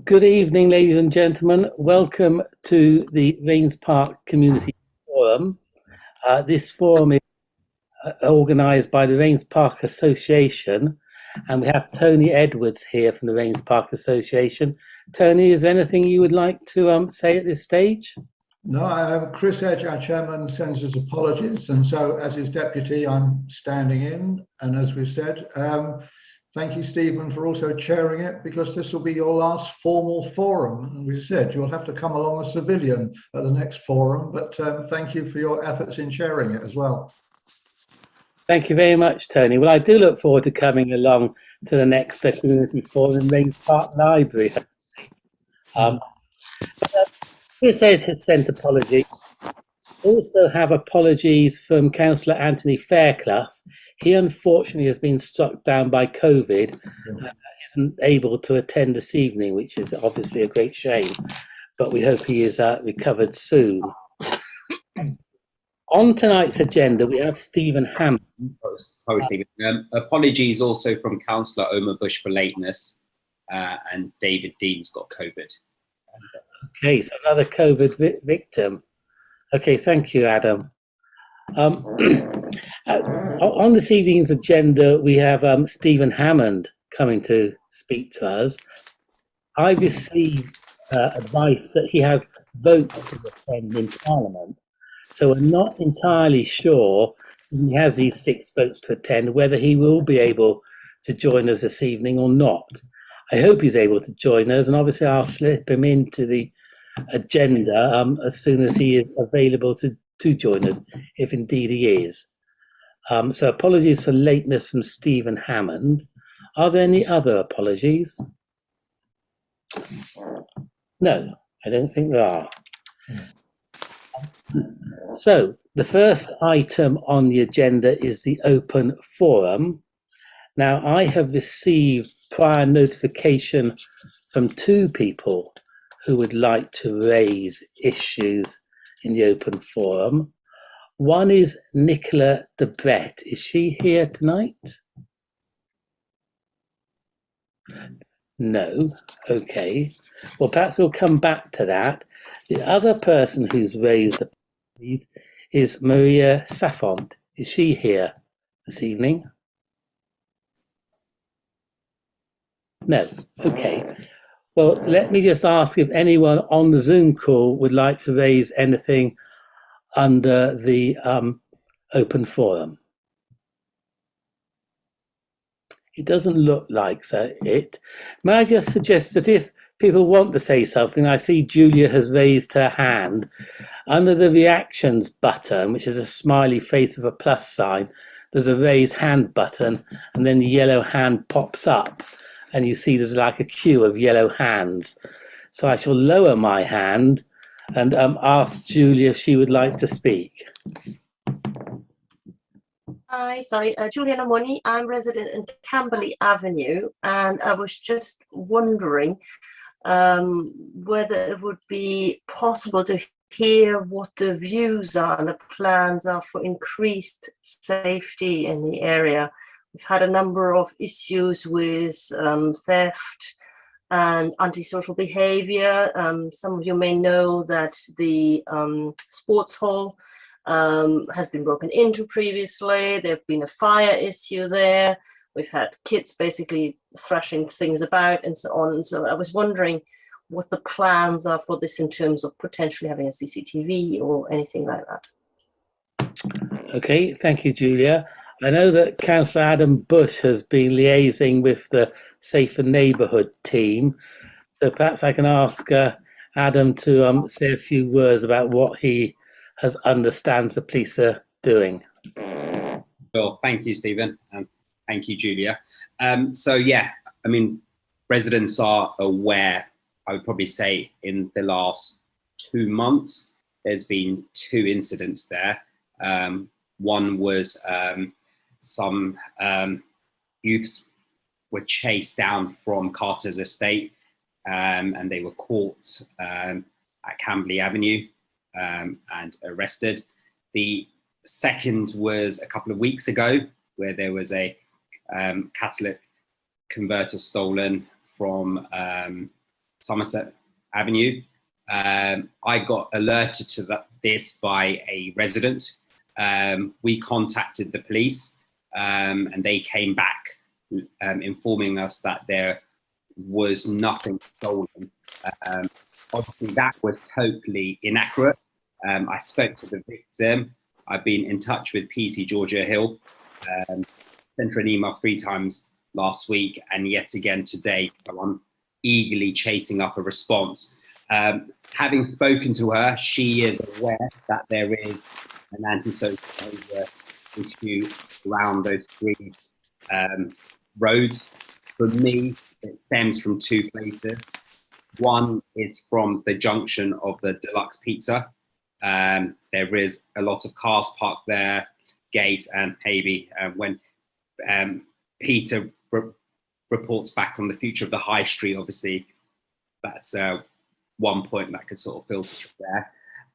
Good evening, ladies and gentlemen. Welcome to the Raynes Park Community Forum. This forum is organised by the Raynes Park Association, and we have Tony Edwards here from the Raynes Park Association. Tony, is there anything you would like to say at this stage? No, Chris Edge, our chairman, sends his apologies, and so as his deputy, I'm standing in. And as we said, thank you, Stephen, for also chairing it, because this will be your last formal forum. And we said you'll have to come along as civilian at the next forum, but thank you for your efforts in chairing it as well. Thank you very much, Tony. Well, I do look forward to coming along to the next community forum in Raynes Park Library. Chris has sent apologies. Also have apologies from Councillor Anthony Fairclough. He unfortunately has been struck down by COVID and isn't able to attend this evening, which is obviously a great shame, but we hope he is recovered soon. On tonight's agenda, we have Stephen Hammond. Sorry, Stephen. Apologies also from Councillor Omar Bush for lateness, and David Dean's got COVID. Okay, so another COVID victim. Okay, thank you, Adam. On this evening's agenda, we have Stephen Hammond coming to speak to us. I received advice that he has votes to attend in Parliament, so we're not entirely sure if he has these 6 votes to attend, whether he will be able to join us this evening or not. I hope he's able to join us, and obviously I'll slip him into the agenda as soon as he is available to join us, if indeed he is. So apologies for lateness from Stephen Hammond. Are there any other apologies? No, I don't think there are. So the first item on the agenda is the open forum. Now, I have received prior notification from 2 people who would like to raise issues in the open forum. One is Nicola Debret. Is she here tonight? No. Okay. Well, perhaps we'll come back to that. The other person who's raised these is Maria Safont. Is she here this evening? No. Okay. Well, let me just ask if anyone on the Zoom call would like to raise anything under the open forum. It doesn't look like it. May I just suggest that if people want to say something, I see Julia has raised her hand. Under the reactions button, which is a smiley face with a plus sign, there's a raise hand button, and then the yellow hand pops up, and you see there's like a queue of yellow hands. So I shall lower my hand and ask Julia if she would like to speak. Hi, sorry, Julia Namoni. I'm resident in Camberley Avenue, and I was just wondering whether it would be possible to hear what the views are and the plans are for increased safety in the area. We've had a number of issues with theft and antisocial behavior. Some of you may know that the sports hall has been broken into previously. There's been a fire issue there. We've had kids basically thrashing things about and so on. And so I was wondering what the plans are for this in terms of potentially having a CCTV or anything like that. Okay, thank you, Julia. I know that Councillor Adam Bush has been liaising with the Safer Neighbourhood team, so perhaps I can ask Adam to say a few words about what he understands the police are doing. Sure, thank you, Stephen, and thank you, Julia. So yeah, I mean, residents are aware. I would probably say in the last 2 months, there's been 2 incidents there. One was some youths were chased down from Carter's estate, and they were caught at Camberley Avenue and arrested. The second was a couple of weeks ago, where there was a catalytic converter stolen from Somerset Avenue. I got alerted to this by a resident. We contacted the police and they came back informing us that there was nothing stolen. Obviously that was totally inaccurate. I spoke to the victim. I've been in touch with PC Georgia Hill, sent her an email 3 times last week, and yet again today. So I'm eagerly chasing up a response. Having spoken to her, she is aware that there is an antisocial behaviour issue around those 3 roads. For me, it stems from 2 places. One is from the junction of the Deluxe Pizza. There is a lot of cars parked there, gate, and maybe when Peter reports back on the future of the high street, obviously that's one point that could sort of filter through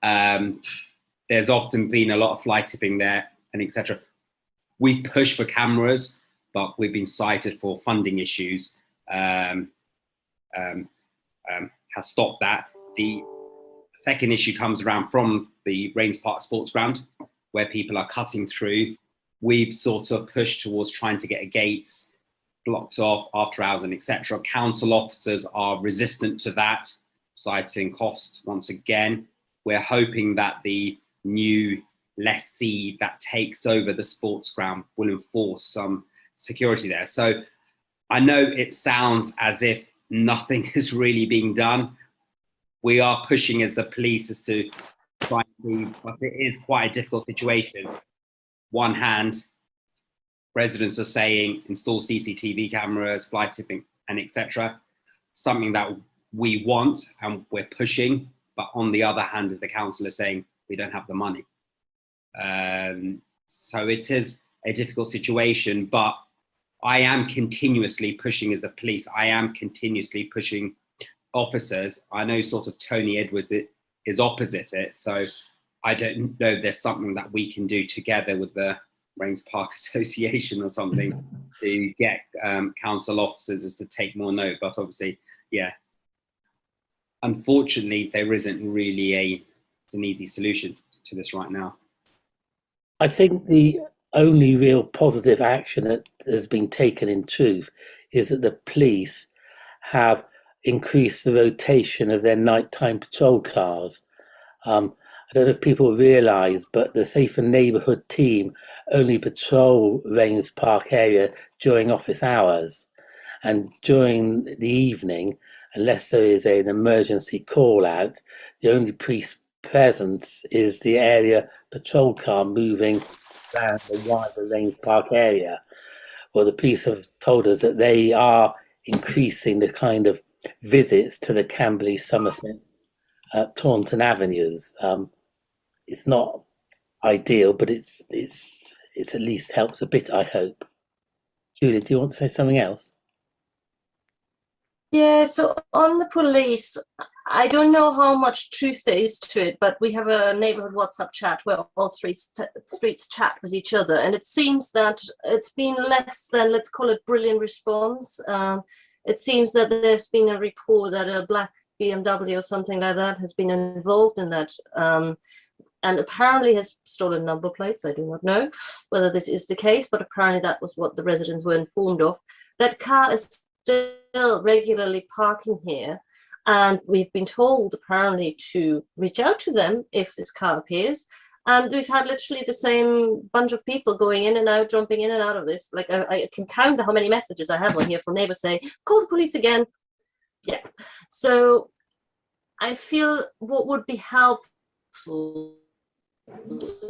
there. There's often been a lot of fly tipping there and etc. We push for cameras, but we've been cited for funding issues. Has stopped that. The second issue comes around from the Raynes Park Sports Ground, where people are cutting through. We've sort of pushed towards trying to get gates blocked off after hours and etc. Council officers are resistant to that, citing cost once again. We're hoping that the new lessee that takes over the sports ground will enforce some security there. So I know it sounds as if nothing is really being done. We are pushing as the police as to try and see, but it is quite a difficult situation. One hand, residents are saying install CCTV cameras, fly tipping, and etc. Something that we want and we're pushing, but on the other hand, as the council is saying, we don't have the money. So it is a difficult situation, but I am continuously pushing as the police. I am continuously pushing officers. I know sort of Tony Edwards is opposite it. So I don't know if there's something that we can do together with the Raynes Park Association or something to get council officers as to take more note. But obviously, yeah, unfortunately, there isn't really an easy solution to this right now. I think the only real positive action that has been taken in truth is that the police have increased the rotation of their nighttime patrol cars. I don't know if people realise, but the Safer Neighbourhood team only patrol Raynes Park area during office hours, and during the evening, unless there is an emergency call out, the only police presence is the area patrol car moving around the wider Raynes Park area. Well, the police have told us that they are increasing the kind of visits to the Camberley, Somerset, Taunton avenues. It's not ideal, but it's at least helps a bit, I hope. Julia, do you want to say something else? Yeah, so on the police, I don't know how much truth there is to it, but we have a neighborhood WhatsApp chat where all streets chat with each other. And it seems that it's been less than, let's call it, brilliant response. It seems that there's been a report that a black BMW or something like that has been involved in that. And apparently has stolen number plates. I do not know whether this is the case, but apparently that was what the residents were informed of. That car is still regularly parking here, and we've been told apparently to reach out to them if this car appears. And we've had literally the same bunch of people going in and out, jumping in and out of this. Like I can count how many messages I have on here from neighbors saying, call the police again. Yeah. So I feel what would be helpful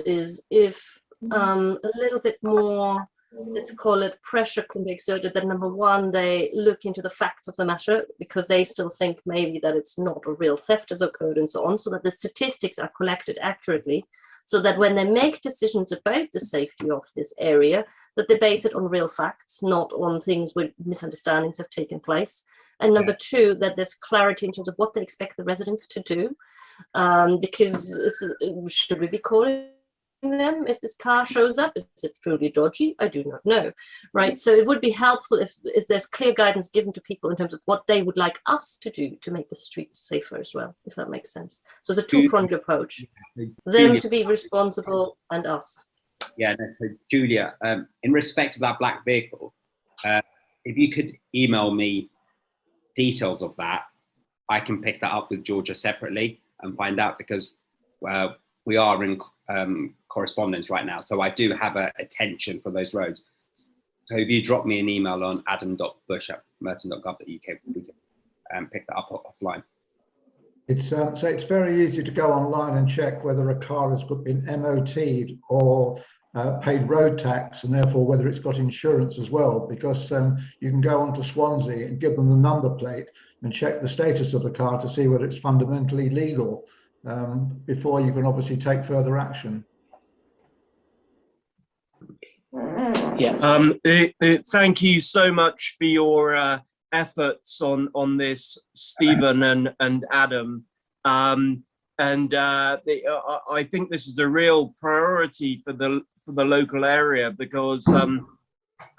is if a little bit more, let's call it, pressure can be exerted, that number one, they look into the facts of the matter, because they still think maybe that it's not a real theft has occurred and so on, so that the statistics are collected accurately, so that when they make decisions about the safety of this area, that they base it on real facts, not on things where misunderstandings have taken place. And number two, that there's clarity in terms of what they expect the residents to do. Because should we be calling them if this car shows up? Is it truly dodgy? I do not know, right? So it would be helpful if there's clear guidance given to people in terms of what they would like us to do to make the streets safer as well, if that makes sense. So it's a two-pronged approach. Them to be responsible and us. Yeah, no, so Julia, in respect of that black vehicle, if you could email me details of that, I can pick that up with Georgia separately and find out, because we are in correspondence right now. So I do have a attention for those roads. So if you drop me an email on adam.bush@merton.gov.uk, we can pick that up offline. It's so it's very easy to go online and check whether a car has been MOT'd or paid road tax, and therefore whether it's got insurance as well, because you can go on to Swansea and give them the number plate and check the status of the car to see whether it's fundamentally legal before you can obviously take further action. Yeah. Thank you so much for your efforts on this, Stephen and Adam. I think this is a real priority for the local area, because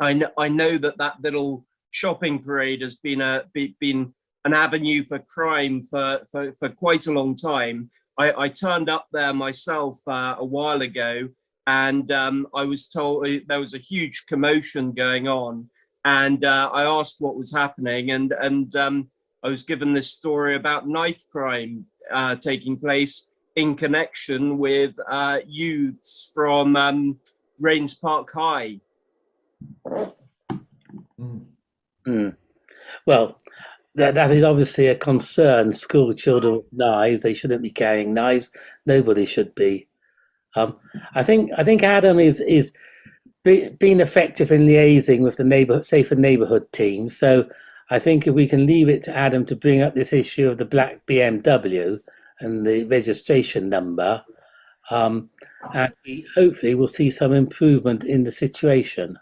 I know that little shopping parade has been an avenue for crime for quite a long time. I turned up there myself a while ago, and I was told there was a huge commotion going on, and I asked what was happening, and I was given this story about knife crime taking place in connection with youths from Raynes Park High. Well, that is obviously a concern. School children with knives, they shouldn't be carrying knives. Nobody should be. I think Adam is being effective in liaising with the safer neighbourhood team. So I think if we can leave it to Adam to bring up this issue of the black BMW and the registration number, and we hopefully will see some improvement in the situation.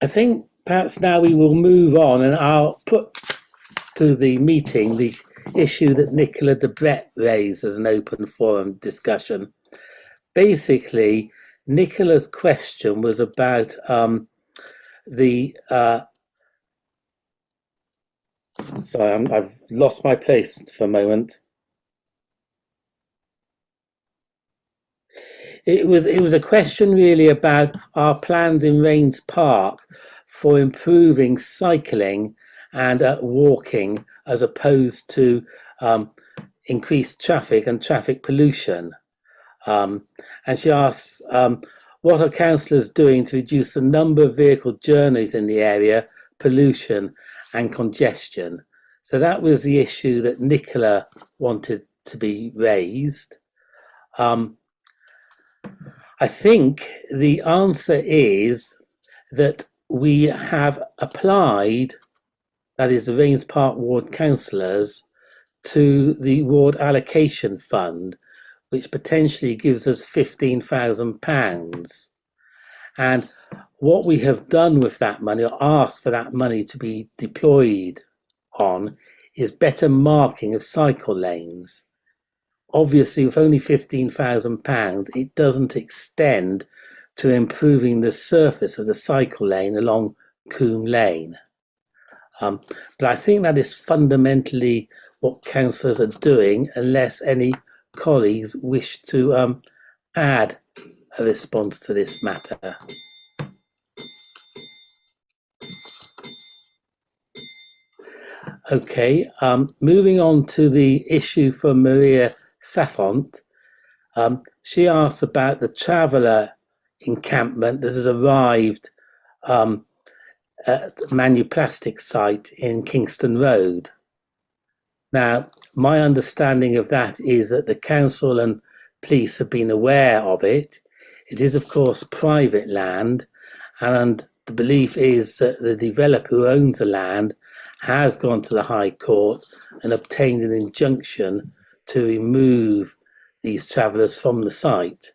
I think perhaps now we will move on, and I'll put to the meeting the issue that Nicola de Brett raised as an open forum discussion. Basically, Nicola's question was about sorry, I've lost my place for a moment. It was a question really about our plans in Raynes Park for improving cycling and walking, as opposed to increased traffic and traffic pollution. And she asks, what are councillors doing to reduce the number of vehicle journeys in the area, pollution and congestion? So that was the issue that Nicola wanted to be raised. I think the answer is that we have applied, that is the Raynes Park Ward councillors, to the Ward Allocation Fund, which potentially gives us £15,000. And what we have done with that money, or asked for that money to be deployed on, is better marking of cycle lanes. Obviously, with only £15,000, it doesn't extend to improving the surface of the cycle lane along Coombe Lane. But I think that is fundamentally what councillors are doing, unless any colleagues wish to add a response to this matter. Okay, moving on to the issue from Maria Safont. She asks about the traveller encampment that has arrived at the Manuplastic site in Kingston Road. Now, my understanding of that is that the council and police have been aware of it. It is, of course, private land, and the belief is that the developer who owns the land has gone to the High Court and obtained an injunction to remove these travellers from the site.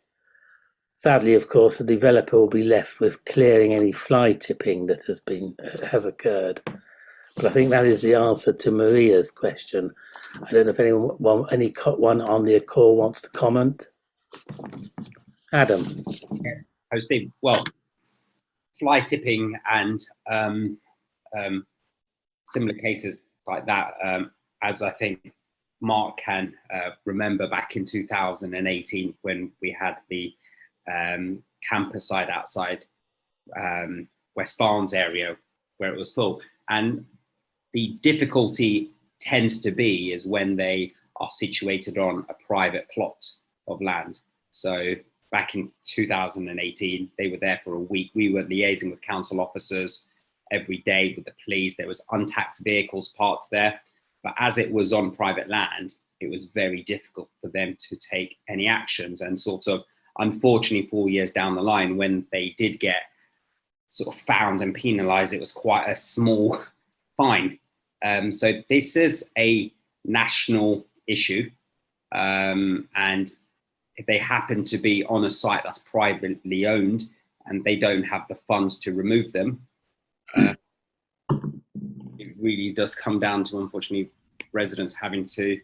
Sadly, of course, the developer will be left with clearing any fly tipping that has occurred. But I think that is the answer to Maria's question. I don't know if anyone on the call wants to comment. Adam. Oh, Steve. Well, fly tipping and similar cases like that, as I think Mark can remember back in 2018 when we had the campus site outside West Barnes area where it was full. And the difficulty tends to be is when they are situated on a private plot of land. So back in 2018, they were there for a week. We were liaising with council officers every day with the police. There was untaxed vehicles parked there. But as it was on private land, it was very difficult for them to take any actions. And sort of, unfortunately, 4 years down the line, when they did get sort of found and penalized, it was quite a small fine. So this is a national issue. And if they happen to be on a site that's privately owned and they don't have the funds to remove them, it really does come down to, unfortunately, residents having to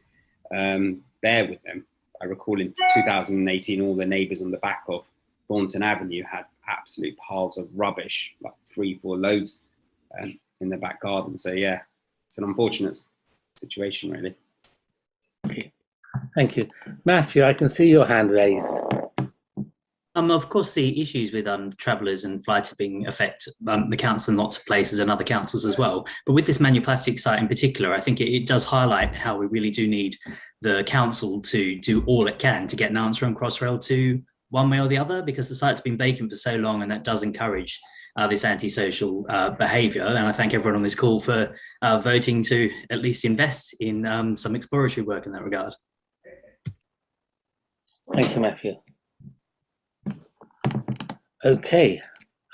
bear with them. I recall in 2018, all the neighbours on the back of Thornton Avenue had absolute piles of rubbish, like 3-4 loads in the back garden. So yeah, it's an unfortunate situation, really. Okay. Thank you. Matthew, I can see your hand raised. Of course, the issues with travellers and fly tipping affect the council in lots of places and other councils as well. But with this manuplastic site in particular, I think it does highlight how we really do need the council to do all it can to get an answer on Crossrail 2 one way or the other, because the site's been vacant for so long, and that does encourage this antisocial behaviour. And I thank everyone on this call for voting to at least invest in some exploratory work in that regard. Thank you, Matthew. Okay,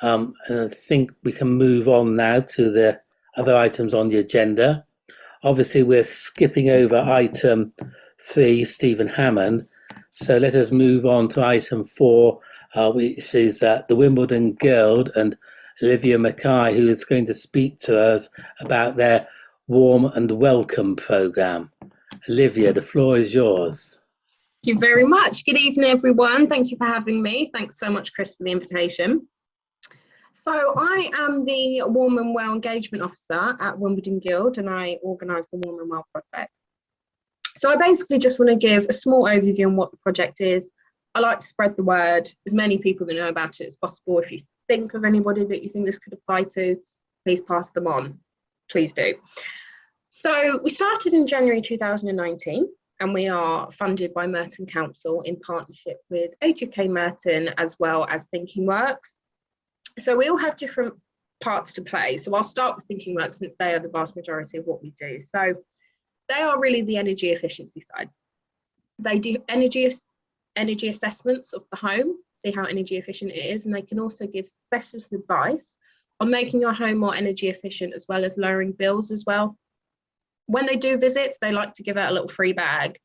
and I think we can move on now to the other items on the agenda. Obviously, we're skipping over item 3, Stephen Hammond. So let us move on to item 4, which is the Wimbledon Guild and Olivia Mackay, who is going to speak to us about their Warm and Welcome programme. Olivia, the floor is yours. Thank you very much. Good evening, everyone. Thank you for having me. Thanks so much, Chris, for the invitation. So I am the Warm and Well Engagement Officer at Wimbledon Guild, and I organise the Warm and Well project. So I basically just want to give a small overview on what the project is. I like to spread the word, as many people that know about it as possible. If you think of anybody that you think this could apply to, please pass them on. Please do. So we started in January 2019. And we are funded by Merton Council in partnership with Age UK Merton as well as Thinking Works. So we all have different parts to play. So I'll start with Thinking Works, since they are the vast majority of what we do. So they are really the energy efficiency side. They do energy assessments of the home, see how energy efficient it is, and they can also give specialist advice on making your home more energy efficient, as well as lowering bills as well. When they do visits, they like to give out a little free bag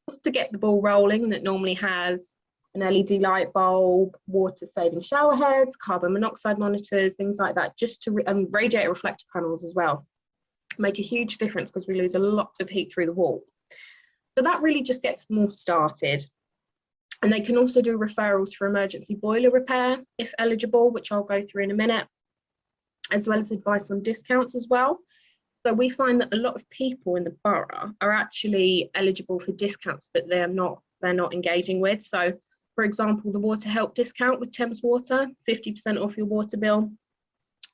just to get the ball rolling, that normally has an LED light bulb, water saving shower heads, carbon monoxide monitors, things like that, just to radiator reflector panels as well. Make a huge difference because we lose a lot of heat through the wall. So that really just gets them all started. And they can also do referrals for emergency boiler repair if eligible, which I'll go through in a minute, as well as advice on discounts as well. So we find that a lot of people in the borough are actually eligible for discounts that they're not engaging with. So, for example, the water help discount with Thames Water, 50% off your water bill.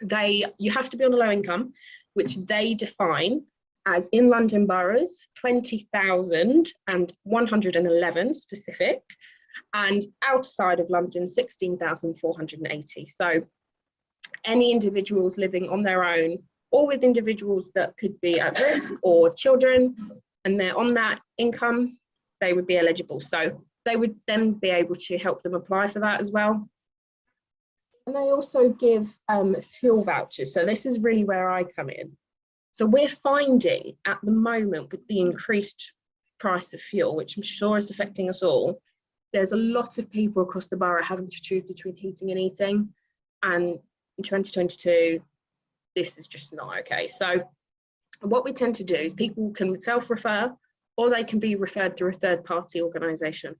You have to be on a low income, which they define as in London boroughs, 20,000 and 111 specific, and outside of London, 16,480. So any individuals living on their own, or with individuals that could be at risk, or children, and they're on that income, they would be eligible. So they would then be able to help them apply for that as well. And they also give fuel vouchers. So this is really where I come in. So we're finding at the moment, with the increased price of fuel, which I'm sure is affecting us all, there's a lot of people across the borough having to choose between heating and eating. And in 2022, this is just not okay. So And what we tend to do is people can self-refer, or they can be referred through a third-party organisation.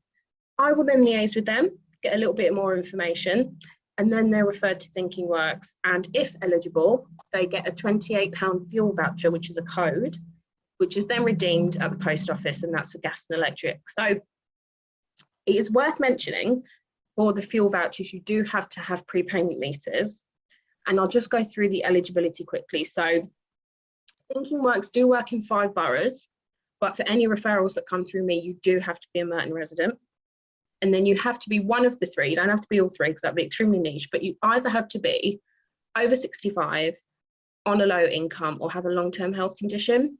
I will then liaise with them, get a little bit more information, and then they're referred to Thinking Works. And if eligible, they get a £28 fuel voucher, which is a code, which is then redeemed at the post office, and that's for gas and electric. So it is worth mentioning, for the fuel vouchers, you do have to have prepayment meters. And I'll just go through the eligibility quickly. So Thinking Works do work in 5 boroughs, but for any referrals that come through me, you do have to be a Merton resident. And then you have to be one of the 3. You don't have to be all 3 because that'd be extremely niche, but you either have to be over 65, on a low income, or have a long-term health condition.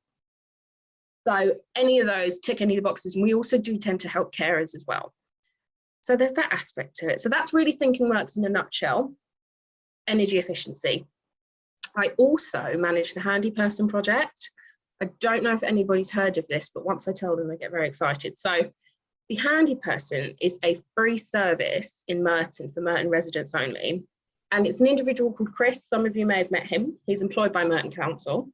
So any of those tick any of the boxes. And we also do tend to help carers as well. So there's that aspect to it. So that's really Thinking Works in a nutshell. Energy efficiency. I also manage the Handy Person project. I don't know if anybody's heard of this, but once I tell them, they get very excited. So the Handy Person is a free service in Merton for Merton residents only. And it's an individual called Chris. Some of you may have met him. He's employed by Merton Council.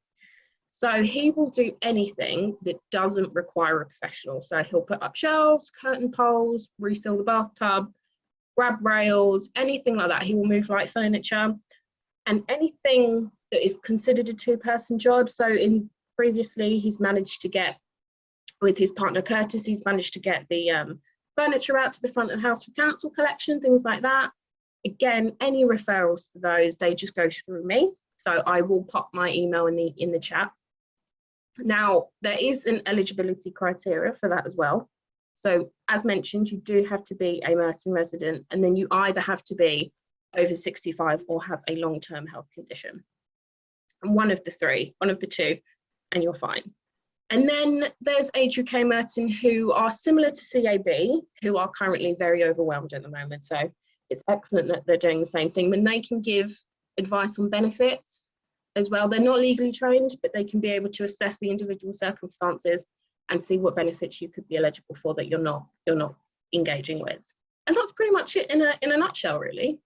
So he will do anything that doesn't require a professional. So he'll put up shelves, curtain poles, reseal the bathtub, grab rails, anything like that. He will move light furniture, and anything that is considered a 2-person job. So previously he's managed to get, with his partner Curtis, he's managed to get the furniture out to the front of the house for council collection, things like that. Again, any referrals to those, they just go through me. So I will pop my email in the chat. Now, there is an eligibility criteria for that as well. So as mentioned, you do have to be a Merton resident, and then you either have to be over 65 or have a long-term health condition. And one of the 2, and you're fine. And then there's Age UK Merton, who are similar to CAB, who are currently very overwhelmed at the moment. So it's excellent that they're doing the same thing. When they can give advice on benefits as well. They're not legally trained, but they can be able to assess the individual circumstances and see what benefits you could be eligible for that you're not engaging with. And that's pretty much it in a nutshell, really.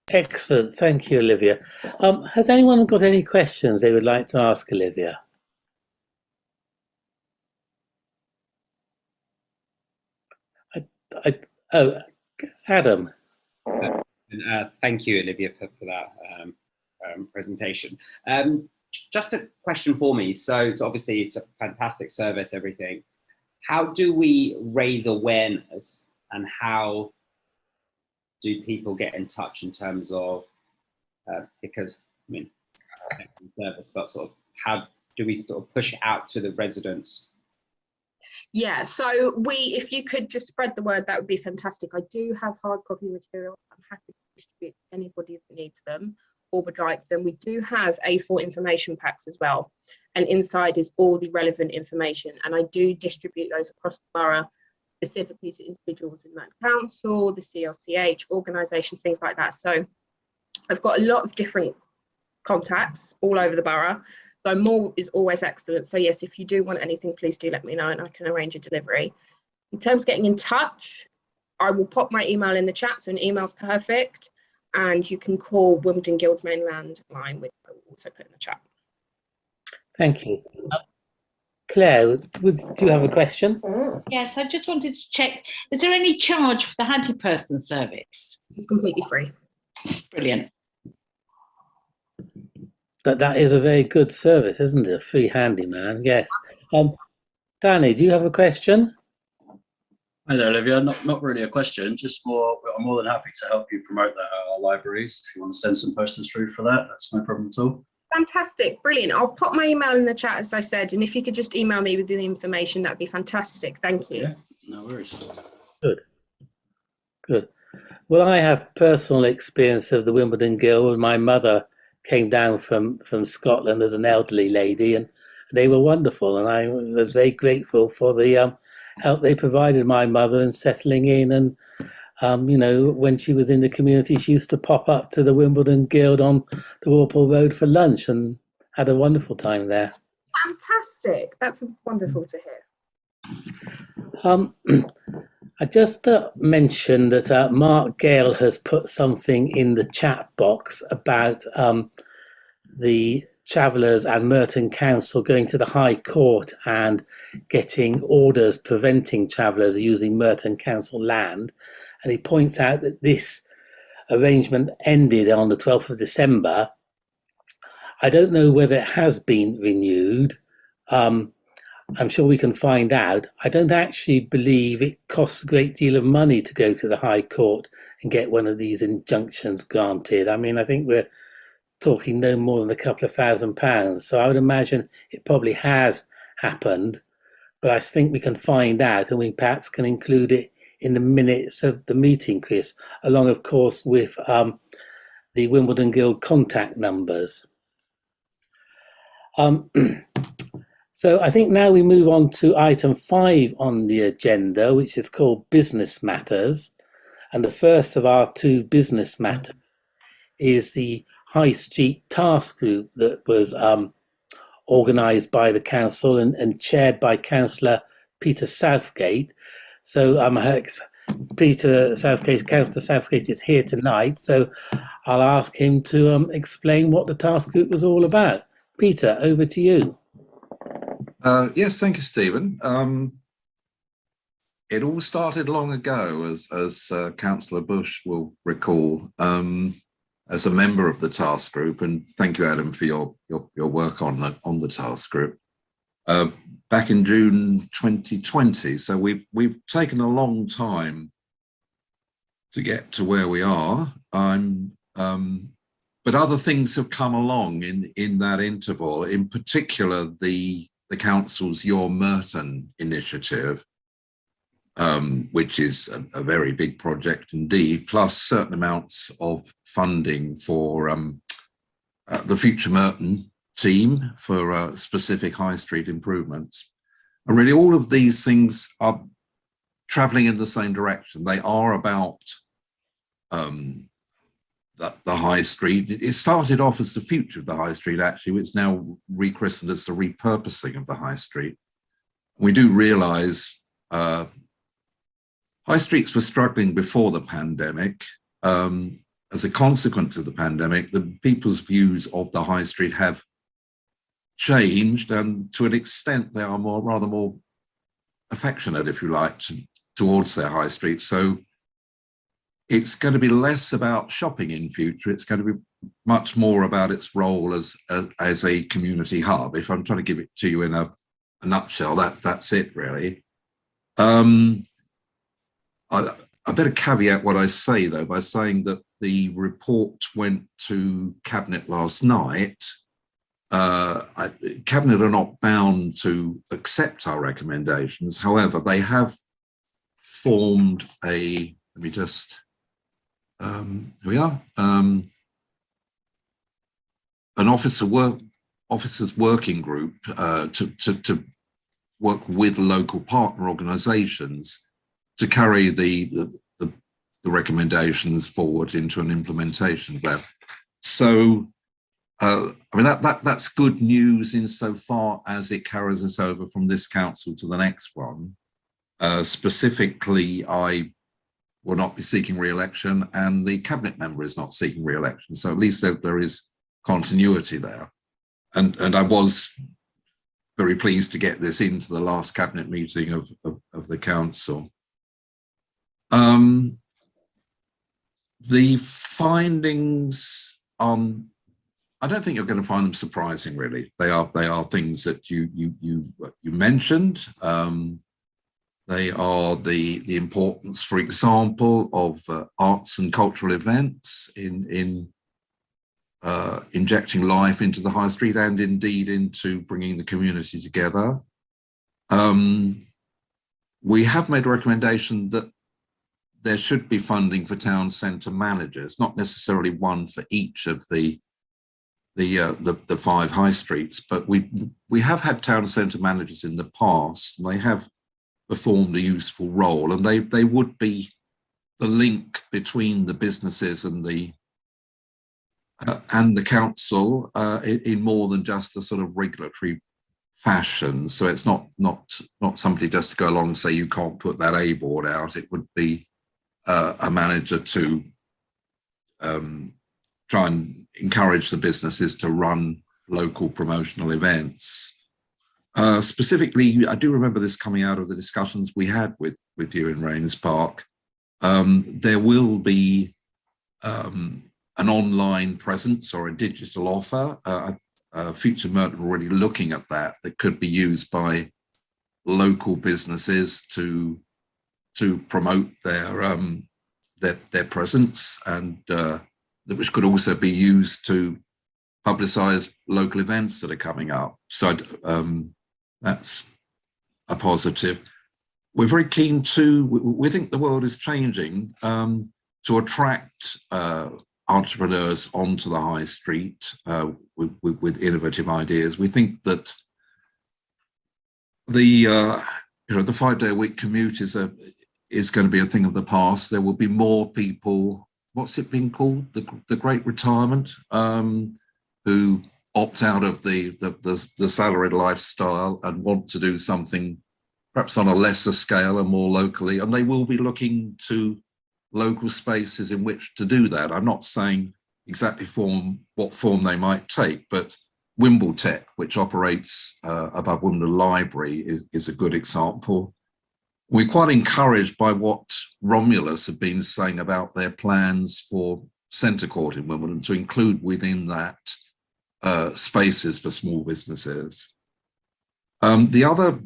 Excellent. Thank you, Olivia. Has anyone got any questions they would like to ask Olivia? Adam. Thank you, Olivia, for that presentation. Just a question for me. So obviously it's a fantastic service, everything. How do we raise awareness, and how do people get in touch in terms of, because, I mean, service, but sort of how do we sort of push it out to the residents? Yeah, so if you could just spread the word, that would be fantastic. I do have hard copy materials. I'm happy to distribute to anybody that needs them or would like them. We do have A4 information packs as well, and inside is all the relevant information. And I do distribute those across the borough, specifically to individuals in Merton Council, the CLCH, organisations, things like that. So I've got a lot of different contacts all over the borough. So more is always excellent. So yes, if you do want anything, please do let me know and I can arrange a delivery. In terms of getting in touch, I will pop my email in the chat, so an email's perfect. And you can call Wimbledon Guild's mainland line, which I will also put in the chat. Thank you. Claire, do you have a question? Yes, I just wanted to check, is there any charge for the handy person service? It's completely free. Brilliant. That is a very good service, isn't it? A free handyman, yes. Danny, do you have a question? Hello, Olivia. Not really a question, just more, I'm more than happy to help you promote that at our libraries. If you want to send some posters through for that, that's no problem at all. Fantastic, brilliant. I'll pop my email in the chat, as I said, and if you could just email me with the information, that'd be fantastic. Thank you. Yeah, no worries. Good. Well, I have personal experience of the Wimbledon Guild. My mother came down from Scotland as an elderly lady, and they were wonderful, and I was very grateful for the help they provided my mother in settling in. And you know, when she was in the community, she used to pop up to the Wimbledon Guild on the Walpole Road for lunch and had a wonderful time there. Fantastic. That's wonderful to hear. I just mentioned that Mark Gale has put something in the chat box about the Travellers and Merton Council going to the High Court and getting orders preventing travellers using Merton Council land. And he points out that this arrangement ended on the 12th of December. I don't know whether it has been renewed. I'm sure we can find out. I don't actually believe it costs a great deal of money to go to the High Court and get one of these injunctions granted. I mean, I think we're talking no more than a couple of £1,000. So I would imagine it probably has happened, but I think we can find out, and we perhaps can include it in the minutes of the meeting, Chris, along, of course, with the Wimbledon Guild contact numbers. So I think now we move on to item 5 on the agenda, which is called Business Matters. And the first of our 2 business matters is the High Street Task Group that was organised by the council and chaired by Councillor Peter Southgate. So Councillor Southgate is here tonight, so I'll ask him to explain what the task group was all about. Peter, over to you. Yes, thank you, Stephen. It all started long ago, as Councillor Bush will recall, as a member of the task group, and thank you, Adam, for your work on the task group. Back in June 2020, so we've taken a long time to get to where we are. But other things have come along in that interval. In particular, the council's Your Merton initiative, which is a very big project indeed, plus certain amounts of funding for the future Merton team for specific high street improvements. And really all of these things are traveling in the same direction. They are about the high street. It started off as the future of the high street, actually. It's now rechristened as the repurposing of the high street. We do realise high streets were struggling before the pandemic. As a consequence of the pandemic, the people's views of the high street have changed, and to an extent they are rather more affectionate, if you like, towards their high street. So it's going to be less about shopping in future. It's going to be much more about its role as a community hub. If I'm trying to give it to you in a nutshell, that's it really. I better caveat what I say though by saying that the report went to Cabinet last night. Cabinet are not bound to accept our recommendations. However, they have formed a, let me just, here we are, an officers working group to work with local partner organisations to carry the recommendations forward into an implementation plan. So, I mean, that's good news insofar as it carries us over from this council to the next one. Specifically, I will not be seeking re-election and the cabinet member is not seeking re-election. So at least there is continuity there. And I was very pleased to get this into the last cabinet meeting of the council. The findings, I don't think you're going to find them surprising, really. They are things that you mentioned. They are the importance, for example, of arts and cultural events in injecting life into the high street and indeed into bringing the community together. We have made a recommendation that there should be funding for town centre managers, not necessarily one for each of the 5 high streets, but we have had town centre managers in the past, and they have performed a useful role, and they would be the link between the businesses and the council in more than just a sort of regulatory fashion. So it's not somebody just to go along and say you can't put that A board out. It would be a manager to try and encourage the businesses to run local promotional events. Specifically, I do remember this coming out of the discussions we had with you in Raynes Park. There will be an online presence or a digital offer. Future Merton already looking at that could be used by local businesses to promote their presence, and which could also be used to publicise local events that are coming up. So that's a positive. We're very keen to, we think the world is changing to attract entrepreneurs onto the high street with innovative ideas. We think that the 5-day-a-week commute is going to be a thing of the past. There will be more people, what's it been called, the Great Retirement, who opt out of the salaried lifestyle and want to do something perhaps on a lesser scale and more locally, and they will be looking to local spaces in which to do that. I'm not saying exactly what form they might take, but Wimbledon, which operates above Wimbledon Library, is a good example. We're quite encouraged by what Romulus have been saying about their plans for Centre Court in Wimbledon to include within that spaces for small businesses. The other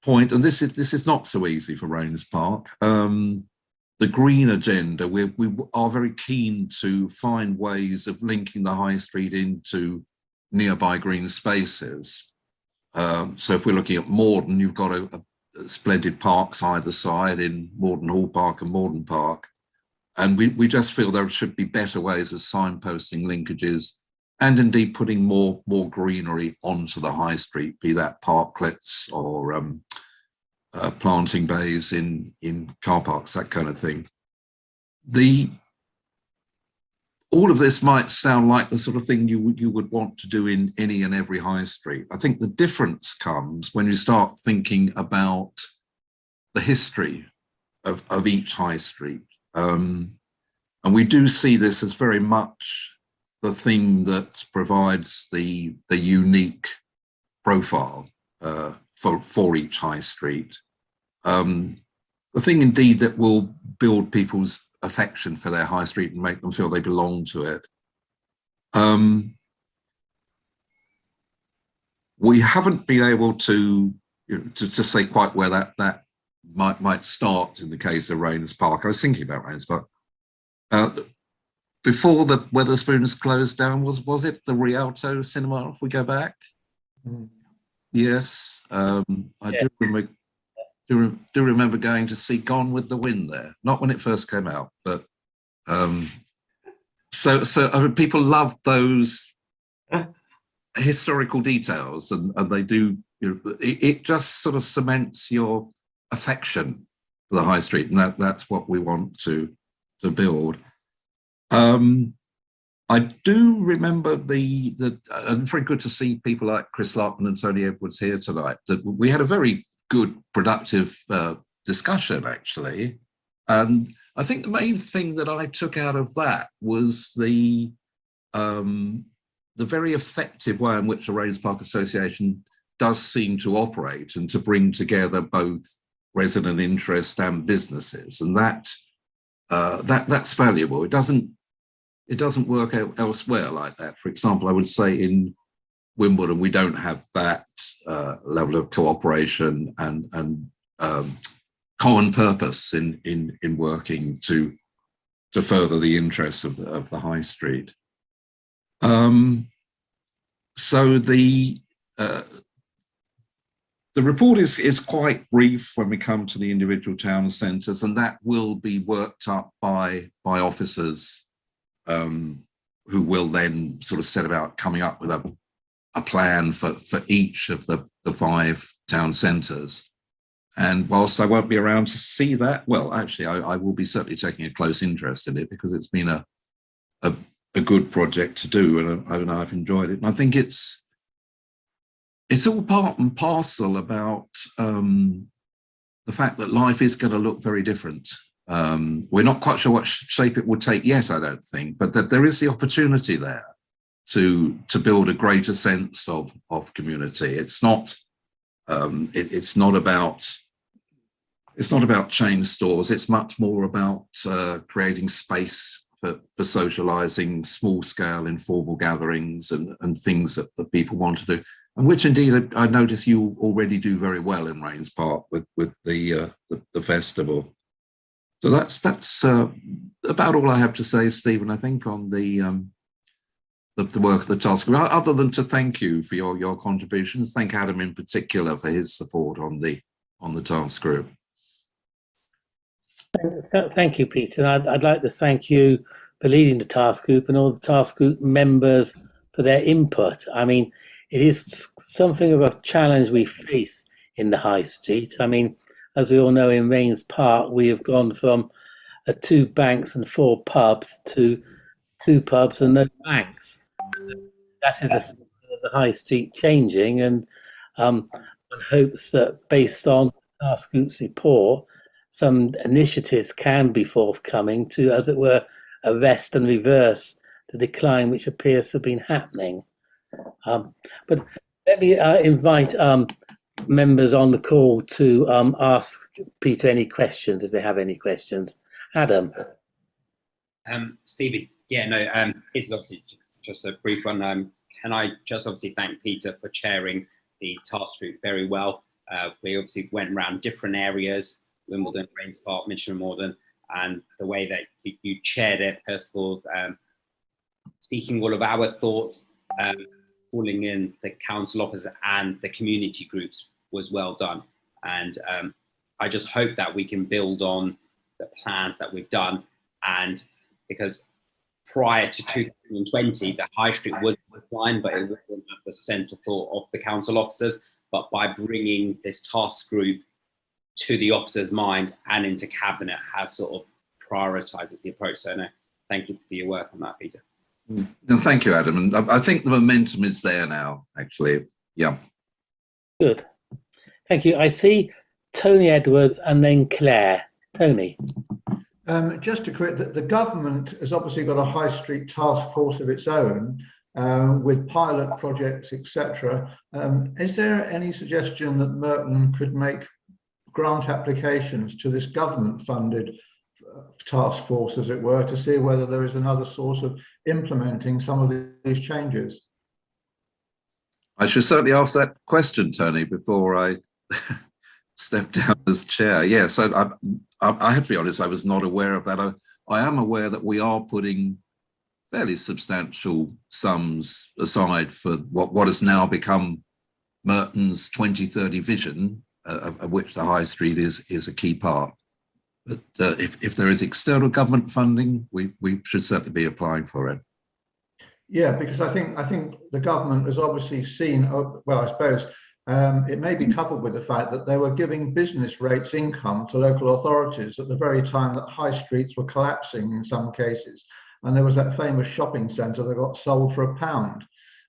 point, and this is not so easy for Raynes Park, the green agenda. We are very keen to find ways of linking the high street into nearby green spaces. So if we're looking at Morden, you've got a splendid parks either side in Morden Hall Park and Morden Park. And we just feel there should be better ways of signposting linkages and indeed putting more greenery onto the high street, be that parklets or planting bays in car parks, that kind of thing. All of this might sound like the sort of thing you would want to do in any and every high street. I think the difference comes when you start thinking about the history of each high street. And we do see this as very much the thing that provides the unique profile for each high street. The thing indeed that will build people's affection for their high street and make them feel they belong to it. We haven't been able to say quite where that might start in the case of Raynes Park. I was thinking about Raynes Park. Before the Wetherspoons closed down, was it the Rialto Cinema, if we go back? Yes, I do remember going to see Gone with the Wind there, not when it first came out, but so I mean, people love those historical details, and they do, it just sort of cements your affection for the high street, and that's what we want to build. I do remember and very good to see people like Chris Larkman and Tony Edwards here tonight, that we had a very good, productive discussion, actually. And I think the main thing that I took out of that was the very effective way in which the Raynes Park Association does seem to operate and to bring together both resident interest and businesses. And that's valuable. It doesn't work out elsewhere like that. For example, I would say in Wimbledon, we don't have that level of cooperation and common purpose in working to further the interests of the high street. So the report is quite brief when we come to the individual town centres, and that will be worked up by officers who will then sort of set about coming up with a plan for each of the 5 town centres. And whilst I won't be around to see that, well, actually, I will be certainly taking a close interest in it, because it's been a good project to do, and I've enjoyed it. And I think it's it's all part and parcel about the fact that life is going to look very different. We're not quite sure what shape it will take yet, I don't think, but that there is the opportunity there to build a greater sense of community. It's not about chain stores. It's much more about creating space for socializing, small scale informal gatherings and things that people want to do, and which indeed I notice you already do very well in Raynes Park with the festival. So that's about all I have to say, Stephen, I think, on the work of the task group, other than to thank you for your contributions. Thank Adam in particular for his support on the task group. Thank you, Peter. I'd like to thank you for leading the task group and all the task group members for their input. I mean, it is something of a challenge we face in the High Street. I mean, as we all know, in Raynes Park, we have gone from 2 banks and 4 pubs to 2 pubs and no banks. So that is the High Street changing, and one hopes that based on the task group's report, some initiatives can be forthcoming to, as it were, arrest and reverse the decline which appears to have been happening. But let me invite members on the call to ask Peter any questions if they have any questions. Adam. Stephen, yeah, no, it's obviously just a brief one. Can I just obviously thank Peter for chairing the task group very well. We obviously went around different areas, Wimbledon, Raynes Park, Mitcham and Morden, and the way that you chaired it, first of all, speaking all of our thoughts, calling in the council officers and the community groups was well done. And I just hope that we can build on the plans that we've done. And because prior to 2020, the High Street was declined, but it wasn't at the centre thought of the council officers. But by bringing this task group to the officers' mind and into cabinet has sort of prioritises the approach. So no, thank you for your work on that, Peter. No, thank you, Adam. And I think the momentum is there now, actually. Yeah. Good. Thank you. I see Tony Edwards and then Claire. Tony. Just to correct that, the government has obviously got a high street task force of its own with pilot projects, etc. Is there any suggestion that Merton could make grant applications to this government-funded task force, as it were, to see whether there is another source of implementing some of these changes? I should certainly ask that question, Tony, before I step down as chair. Yes, I have to be honest, I was not aware of that. I am aware that we are putting fairly substantial sums aside for what has now become Merton's 2030 vision, of which the High Street is a key part. But if there is external government funding, we should certainly be applying for it. Yeah, because I think the government has obviously seen, well, I suppose it may be coupled with the fact that they were giving business rates income to local authorities at the very time that high streets were collapsing in some cases. And there was that famous shopping centre that got sold for £1.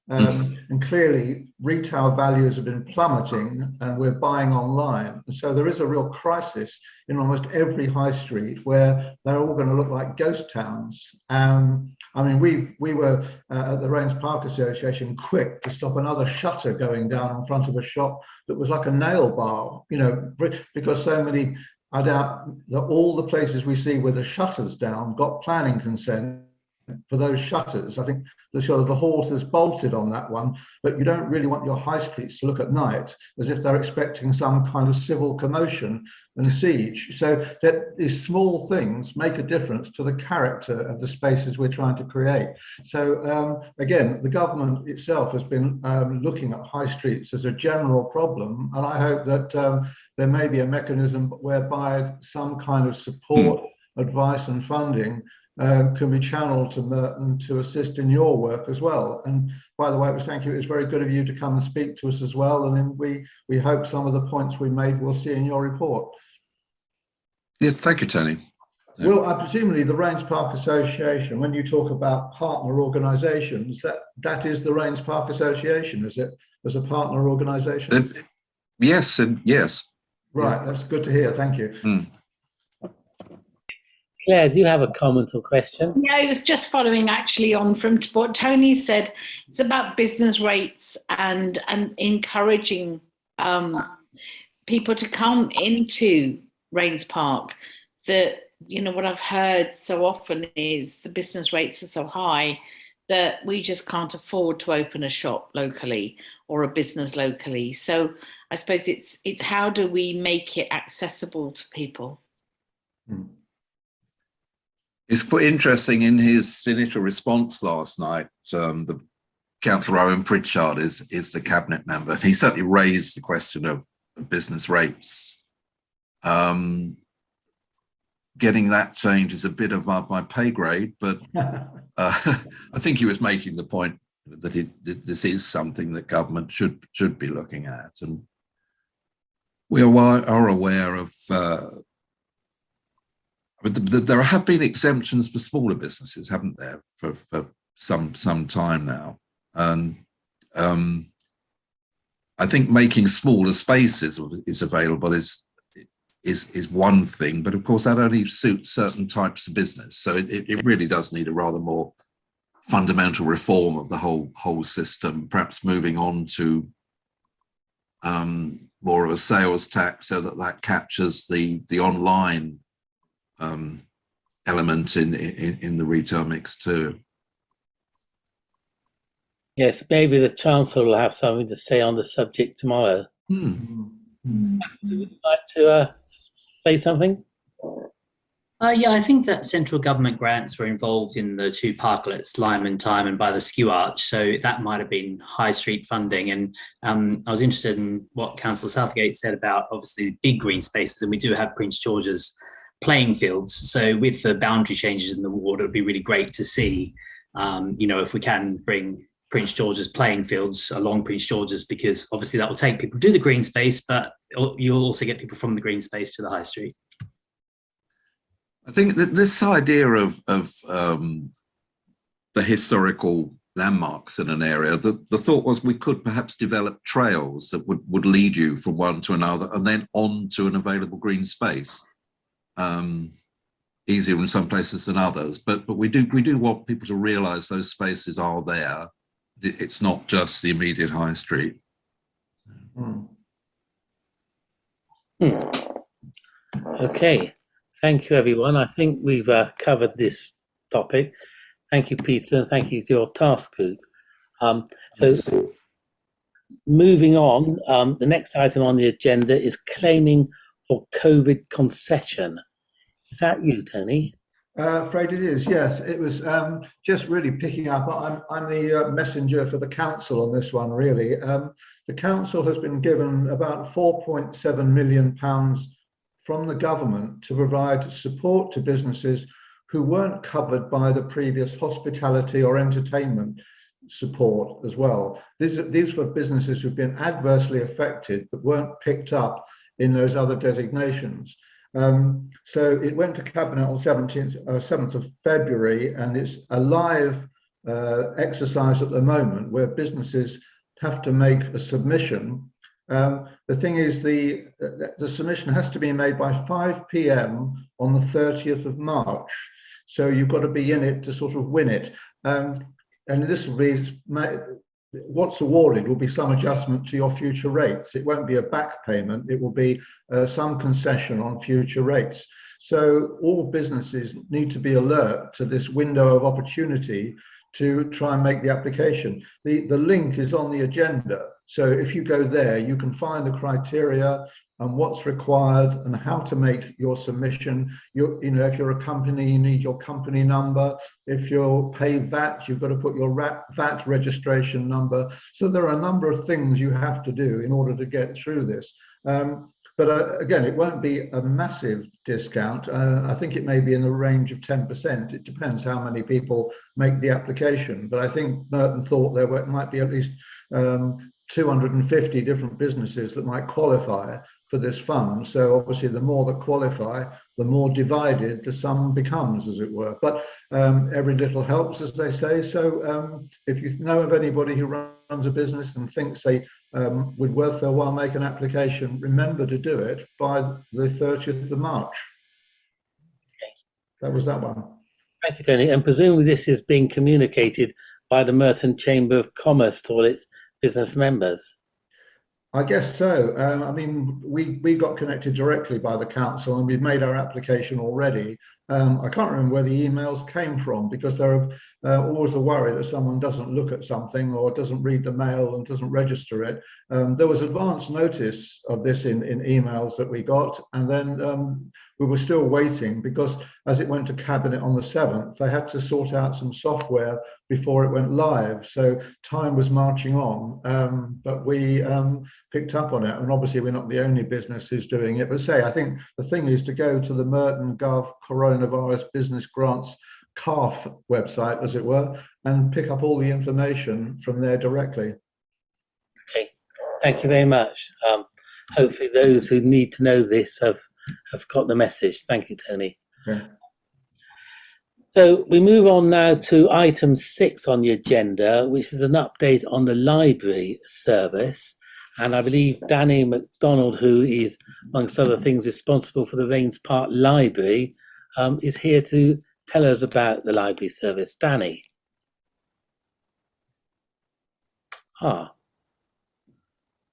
And clearly retail values have been plummeting and we're buying online. And so there is a real crisis in almost every high street where they're all going to look like ghost towns. I mean, we were at the Raynes Park Association quick to stop another shutter going down in front of a shop that was like a nail bar, you know, because so many, I doubt that all the places we see where the shutters down got planning consent for those shutters. I think the sort of the horse is bolted on that one, but you don't really want your high streets to look at night as if they're expecting some kind of civil commotion and siege. So that these small things make a difference to the character of the spaces we're trying to create. So again, the government itself has been looking at high streets as a general problem, and I hope that there may be a mechanism whereby some kind of support, advice and funding can be channeled to Merton to assist in your work as well. And by the way, thank you. It was very good of you to come and speak to us as well. And then we hope some of the points we made we'll see in your report. Yes, thank you, Tony. Well, presumably the Raynes Park Association, when you talk about partner organisations, that is the Raynes Park Association, is it, as a partner organisation? Yes, and yes. Right, that's good to hear. Thank you. Claire, do you have a comment or question? Yeah, I was just following actually on from what Tony said. It's about business rates and encouraging people to come into Raynes Park. That, you know, what I've heard so often is the business rates are so high that we just can't afford to open a shop locally or a business locally. So I suppose it's how do we make it accessible to people? It's quite interesting in his initial response last night. The Councillor Owen Pritchard is the cabinet member. He certainly raised the question of business rates. Getting that change is a bit above my pay grade, but I think he was making the point that this is something that government should be looking at, and we are aware of. There have been exemptions for smaller businesses, haven't there, for some time now, and I think making smaller spaces is available is one thing, but of course that only suits certain types of business. So it really does need a rather more fundamental reform of the whole system, perhaps moving on to more of a sales tax so that captures the online element in the retail mix too. Yes, maybe the Chancellor will have something to say on the subject tomorrow. Would you like to say something? Yeah, I think that central government grants were involved in the two parklets, Lyman Time and by the Skew Arch, so that might have been high street funding. And I was interested in what Councillor Southgate said about obviously big green spaces, and we do have Prince George's playing fields. So with the boundary changes in the ward, it would be really great to see, you know, if we can bring Prince George's playing fields along Prince George's, because obviously that will take people to the green space, but you'll also get people from the green space to the high street. I think that this idea of the historical landmarks in an area, the thought was we could perhaps develop trails that would lead you from one to another and then on to an available green space. Easier in some places than others, but we do want people to realise those spaces are there. It's not just the immediate high street. Okay, thank you everyone. I think we've covered this topic. Thank you, Peter, and thank you to your task group. So moving on, the next item on the agenda is claiming for COVID concession. Is that you, Tony? Afraid it is, yes. It was just really picking up. I'm the messenger for the council on this one, really. The council has been given about £4.7 million from the government to provide support to businesses who weren't covered by the previous hospitality or entertainment support as well. These were businesses who've been adversely affected but weren't picked up in those other designations. So it went to Cabinet on 7th of February, and it's a live exercise at the moment where businesses have to make a submission. The thing is, the submission has to be made by 5 p.m. on the 30th of March. So you've got to be in it to sort of win it. And this will be, what's awarded will be some adjustment to your future rates. It won't be a back payment, it will be some concession on future rates. So all businesses need to be alert to this window of opportunity to try and make the application. The link is on the agenda. So if you go there, you can find the criteria and what's required and how to make your submission. You know, if you're a company, you need your company number. If you're pay VAT, you've got to put your VAT registration number. So there are a number of things you have to do in order to get through this. But again, it won't be a massive discount. I think it may be in the range of 10%. It depends how many people make the application. But I think Merton thought there might be at least 250 different businesses that might qualify for this fund. So obviously the more that qualify, the more divided the sum becomes, as it were. But every little helps, as they say. So if you know of anybody who runs a business and thinks they would worth their while make an application, remember to do it by the 30th of March. Okay. That was that one. Thank you, Tony. And presumably this is being communicated by the Merton Chamber of Commerce to all its business members. I guess so. I mean, we got connected directly by the council and we've made our application already. I can't remember where the emails came from, because there are always a worry that someone doesn't look at something or doesn't read the mail and doesn't register it. There was advance notice of this in emails that we got, and then we were still waiting, because as it went to Cabinet on the 7th, they had to sort out some software before it went live. So time was marching on, but we picked up on it. And obviously we're not the only business who's doing it. But say, I think the thing is to go to the Merton Gov Coronavirus Business Grants CARF website, as it were, and pick up all the information from there directly. Okay, thank you very much. Hopefully those who need to know this have got the message. Thank you, Tony. Okay. So we move on now to item 6 on the agenda, which is an update on the library service. And I believe Danny MacDonald, who is, amongst other things, responsible for the Raynes Park Library, is here to tell us about the library service. Danny.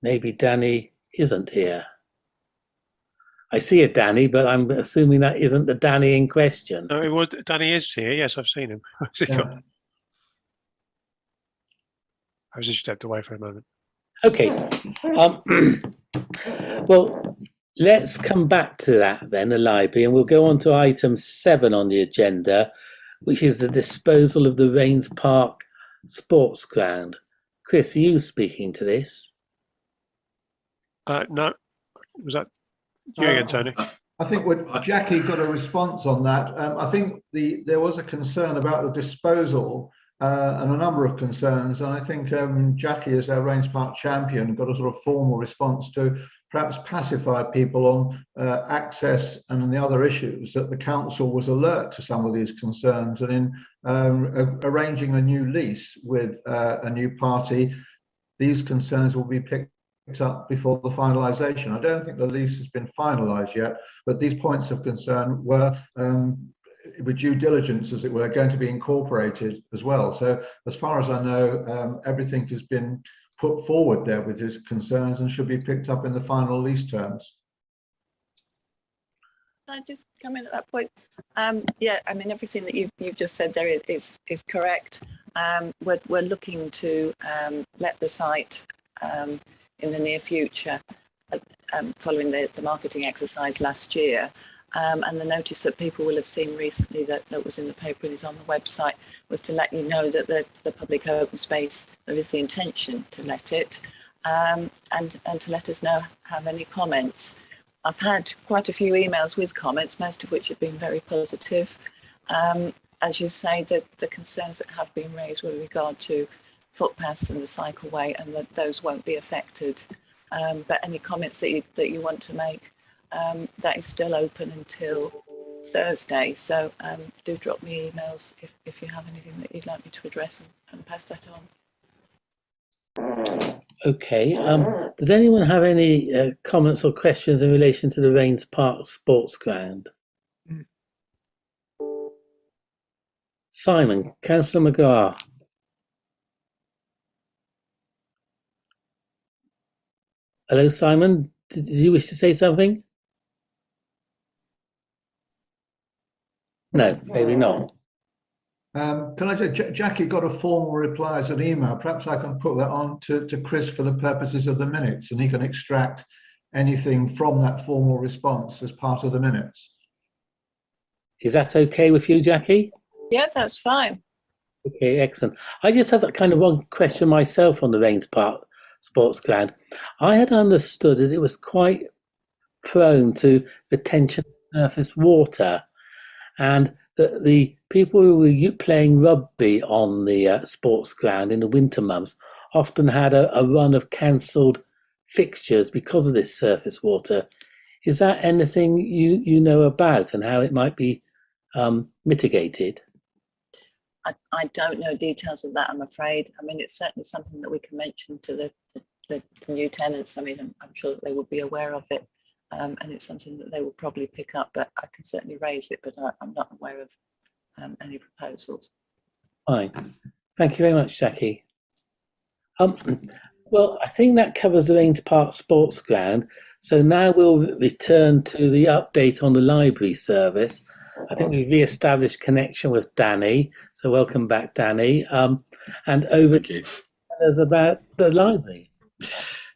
Maybe Danny isn't here. I see a Danny, but I'm assuming that isn't the Danny in question. No, it was Danny is here. Yes, I've seen him. Yeah. I was just stepped away for a moment. Okay. Well, let's come back to that then, the library, and we'll go on to item 7 on the agenda, which is the disposal of the Raynes Park sports ground. Chris, are you speaking to this? No, was that you again, Tony? I think Jackie got a response on that. I think there was a concern about the disposal and a number of concerns. And I think Jackie, as our Raynes Park champion, got a sort of formal response to perhaps pacify people on access and the other issues, that the council was alert to some of these concerns. And in arranging a new lease with a new party, these concerns will be picked up before the finalisation. I don't think the lease has been finalised yet, but these points of concern were, with due diligence, as it were, going to be incorporated as well. So as far as I know, everything has been put forward there with his concerns and should be picked up in the final lease terms. Can I just come in at that point? Yeah, I mean, everything that you've just said there is correct. We're looking to let the site in the near future, following the marketing exercise last year. And the notice that people will have seen recently that was in the paper and is on the website was to let you know that the public open space, there is the intention to let it, and to let us know, have any comments. I've had quite a few emails with comments, most of which have been very positive. As you say, the concerns that have been raised with regard to footpaths and the cycleway, and that those won't be affected. But any comments that you want to make, that is still open until Thursday. So do drop me emails if you have anything that you'd like me to address, and pass that on. Okay. Does anyone have any comments or questions in relation to the Raynes Park sports ground? Simon, Councillor McGrath. Hello, Simon. Did you wish to say something? No, maybe not. Can I say, Jackie got a formal reply as an email. Perhaps I can put that on to Chris for the purposes of the minutes, and he can extract anything from that formal response as part of the minutes. Is that okay with you, Jackie? Yeah, that's fine. Okay, excellent. I just have kind of one question myself on the Raynes Park sports ground. I had understood that it was quite prone to retention of surface water, and that the people who were playing rugby on the sports ground in the winter months often had a run of cancelled fixtures because of this surface water. Is that anything you know about and how it might be mitigated? I don't know details of that, I'm afraid. I mean, it's certainly something that we can mention to the new tenants. I mean, I'm sure that they would be aware of it, and it's something that they will probably pick up, but I can certainly raise it, but I'm not aware of any proposals. Fine. Thank you very much, Jackie. Well, I think that covers the Raynes Park Sports Ground. So now we'll return to the update on the library service. I think we've re-established connection with Danny. So welcome back, Danny. And over Thank you. to us about the library.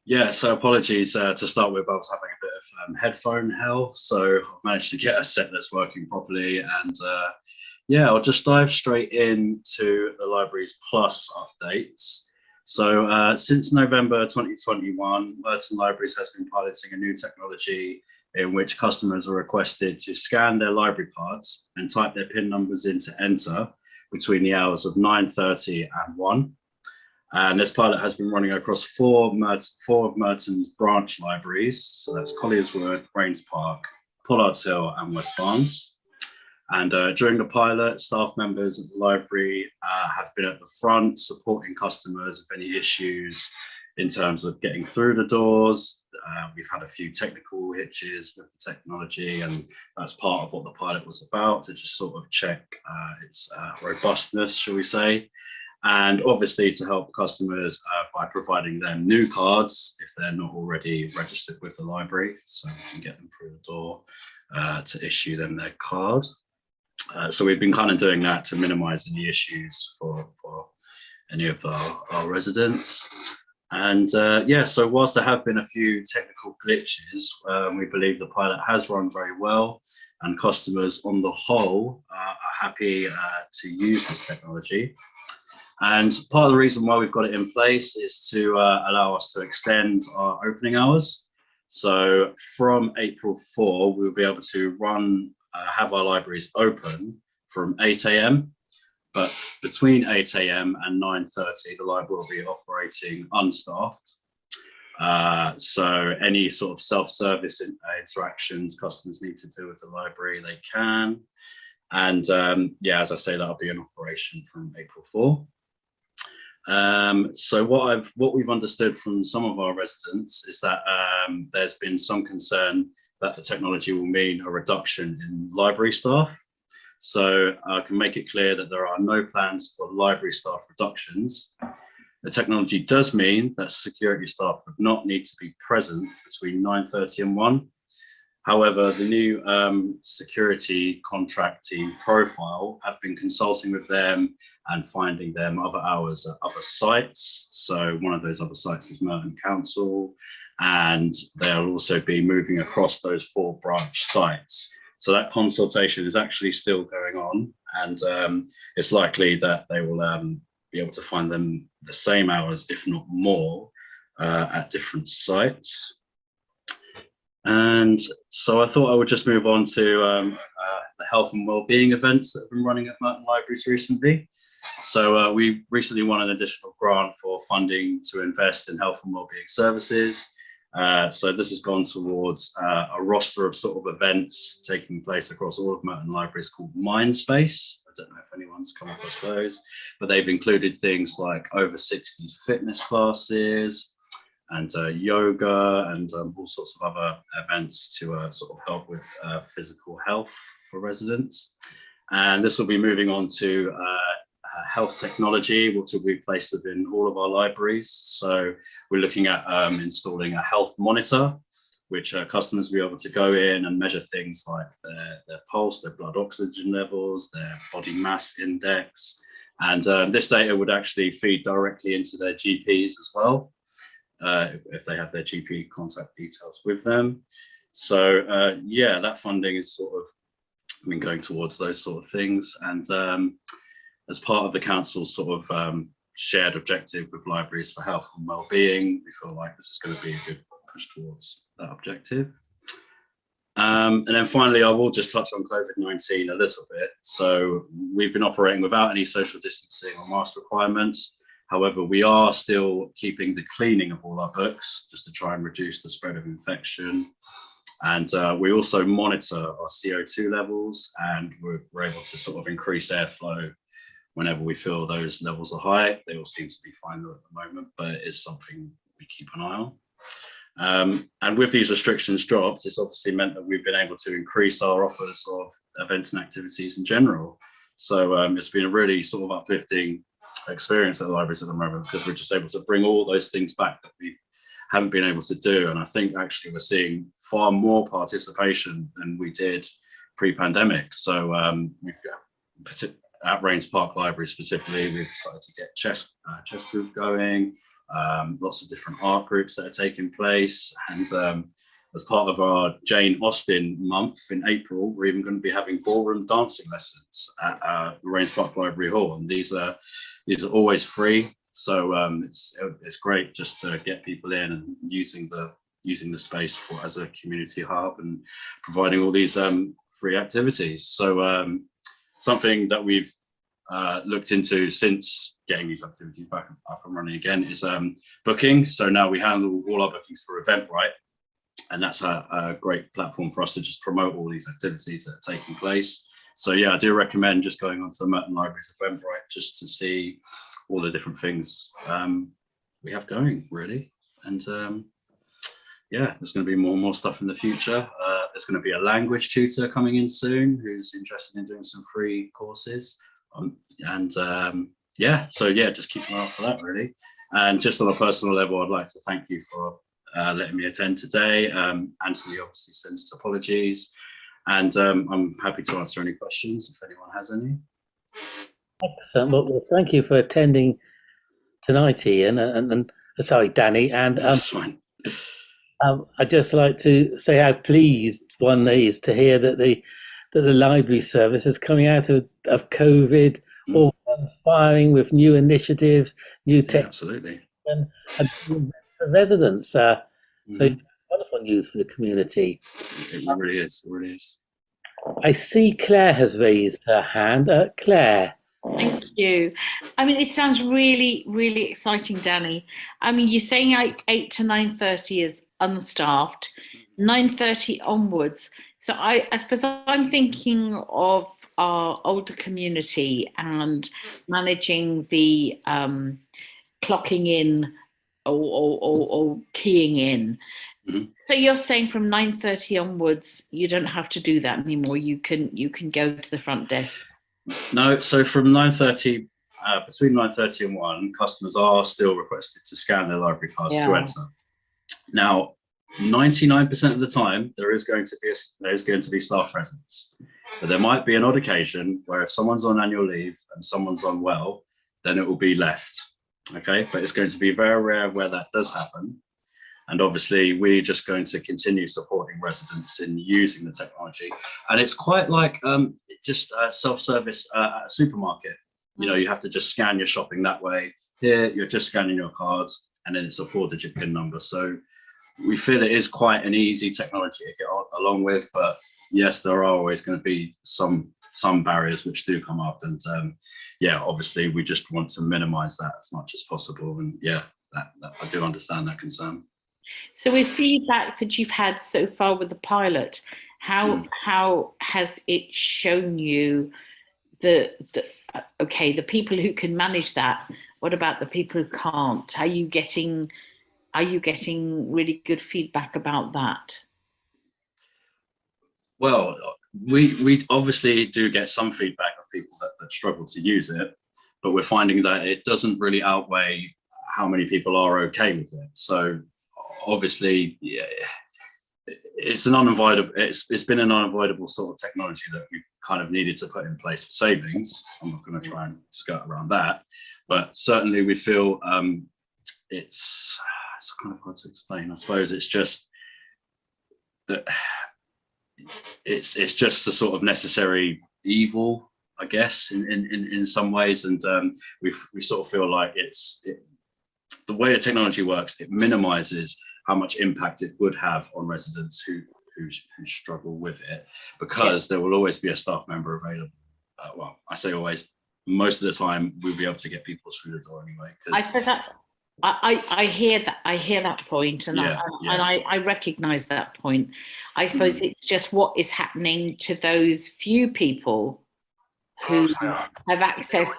Yeah, so apologies to start with. I was having a bit of headphone hell, so I've managed to get a set that's working properly. And yeah, I'll just dive straight into the Libraries Plus updates. So since November 2021, Merton Libraries has been piloting a new technology in which customers are requested to scan their library cards and type their PIN numbers in to enter between the hours of 9:30 and 1. And this pilot has been running across four of Merton's branch libraries. So that's Colliers-Wood, Raynes Park, Pollard's Hill and West Barnes. And during the pilot, staff members of the library have been at the front supporting customers with any issues in terms of getting through the doors. We've had a few technical hitches with the technology, and that's part of what the pilot was about, to just sort of check its robustness, shall we say. And obviously to help customers by providing them new cards if they're not already registered with the library, so we can get them through the door to issue them their card. So we've been kind of doing that to minimize any issues for any of our residents. And yeah, so whilst there have been a few technical glitches, we believe the pilot has run very well, and customers on the whole are happy to use this technology. And part of the reason why we've got it in place is to allow us to extend our opening hours. So from April 4, we'll be able to have our libraries open from 8 AM, but between 8 AM and 9:30, the library will be operating unstaffed. So any sort of self-service interactions customers need to do with the library, they can. And yeah, as I say, that'll be in operation from April 4. So what we've understood from some of our residents is that there's been some concern that the technology will mean a reduction in library staff. So I can make it clear that there are no plans for library staff reductions. The technology does mean that security staff would not need to be present between 9:30 and 1. However, the new security contract team profile have been consulting with them and finding them other hours at other sites. So one of those other sites is Merton Council, and they'll also be moving across those 4 branch sites. So that consultation is actually still going on, and it's likely that they will be able to find them the same hours, if not more, at different sites. And so I thought I would just move on to the health and wellbeing events that have been running at Merton Libraries recently. So we recently won an additional grant for funding to invest in health and wellbeing services. So this has gone towards a roster of sort of events taking place across all of Merton Libraries called Mindspace. I don't know if anyone's come across those, but they've included things like over 60s fitness classes, and yoga, and all sorts of other events to sort of help with physical health for residents. And this will be moving on to health technology, which will be placed within all of our libraries. So we're looking at installing a health monitor, which customers will be able to go in and measure things like their pulse, their blood oxygen levels, their body mass index. And this data would actually feed directly into their GPs as well, if they have their GP contact details with them. So yeah, that funding is sort of been going towards those sort of things. And as part of the council's sort of shared objective with libraries for health and wellbeing, we feel like this is going to be a good push towards that objective. And then finally, I will just touch on COVID-19 a little bit. So we've been operating without any social distancing or mask requirements. However, we are still keeping the cleaning of all our books just to try and reduce the spread of infection. And we also monitor our CO2 levels, and we're able to sort of increase airflow whenever we feel those levels are high. They all seem to be fine at the moment, but it is something we keep an eye on. And with these restrictions dropped, it's obviously meant that we've been able to increase our offers of events and activities in general. So it's been a really sort of uplifting experience at the libraries at the moment, because we're just able to bring all those things back that we haven't been able to do. And I think actually we're seeing far more participation than we did pre-pandemic. So we've got, at Raynes Park Library specifically, we've started to get chess group going, lots of different art groups that are taking place. And as part of our Jane Austen month in April, we're even going to be having ballroom dancing lessons at Raynes Park Library Hall. And these are always free. So it's great just to get people in and using the space as a community hub and providing all these free activities. So something that we've looked into since getting these activities back up and running again is booking. So now we handle all our bookings for Eventbrite, and that's a great platform for us to just promote all these activities that are taking place. So yeah, I do recommend just going onto the Merton Library's Eventbrite just to see all the different things we have going, really. And yeah, there's going to be more and more stuff in the future. There's going to be a language tutor coming in soon who's interested in doing some free courses. Yeah, so yeah, just keep an eye out for that, really. And just on a personal level, I'd like to thank you for letting me attend today. Anthony obviously sends his apologies, and I'm happy to answer any questions if anyone has any. Excellent. Well, thank you for attending tonight, Ian, and sorry, Danny. And That's fine. I'd just like to say how pleased one is to hear that the library service is coming out of COVID, all guns firing with new initiatives, new tech, absolutely, and for residents. So it's wonderful news for the community. It really is. It really is. I see Claire has raised her hand. Claire. Thank you. I mean, it sounds really, really exciting, Danny. I mean, you're saying like 8 to 9:30 is unstaffed, 9:30 onwards. So I suppose I'm thinking of our older community and managing the clocking in or keying in. Mm-hmm. So you're saying from 9:30 onwards, you don't have to do that anymore. You can go to the front desk. No, so from 9:30, between 9:30 and 1, customers are still requested to scan their library cards to enter. Now, 99% of the time, there is going to be staff presence, but there might be an odd occasion where if someone's on annual leave and someone's unwell, then it will be left. Okay, but it's going to be very rare where that does happen. And obviously, we're just going to continue supporting residents in using the technology. And it's quite like just a self-service at a supermarket. You know, you have to just scan your shopping that way. Here, you're just scanning your cards, and then it's a 4-digit PIN number. So we feel it is quite an easy technology to get along with. But yes, there are always going to be some barriers which do come up. And yeah, obviously, we just want to minimize that as much as possible. And yeah, that I do understand that concern. So with feedback that you've had so far with the pilot, how has it shown you the people who can manage that? What about the people who can't? Are you getting really good feedback about that? Well, we obviously do get some feedback of people that struggle to use it, but we're finding that it doesn't really outweigh how many people are okay with it. So obviously, yeah, it's been an unavoidable sort of technology that we kind of needed to put in place for savings. I'm not going to try and skirt around that, but certainly we feel it's kind of hard to explain. I suppose it's just that it's just a sort of necessary evil, I guess, in some ways, and we sort of feel like the way the technology works, it minimizes how much impact it would have on residents who struggle with it, because there will always be a staff member available. Well, I say always, most of the time we'll be able to get people through the door anyway. I suppose I hear that. I hear that point, and I recognise that point. I suppose it's just what is happening to those few people who have accessed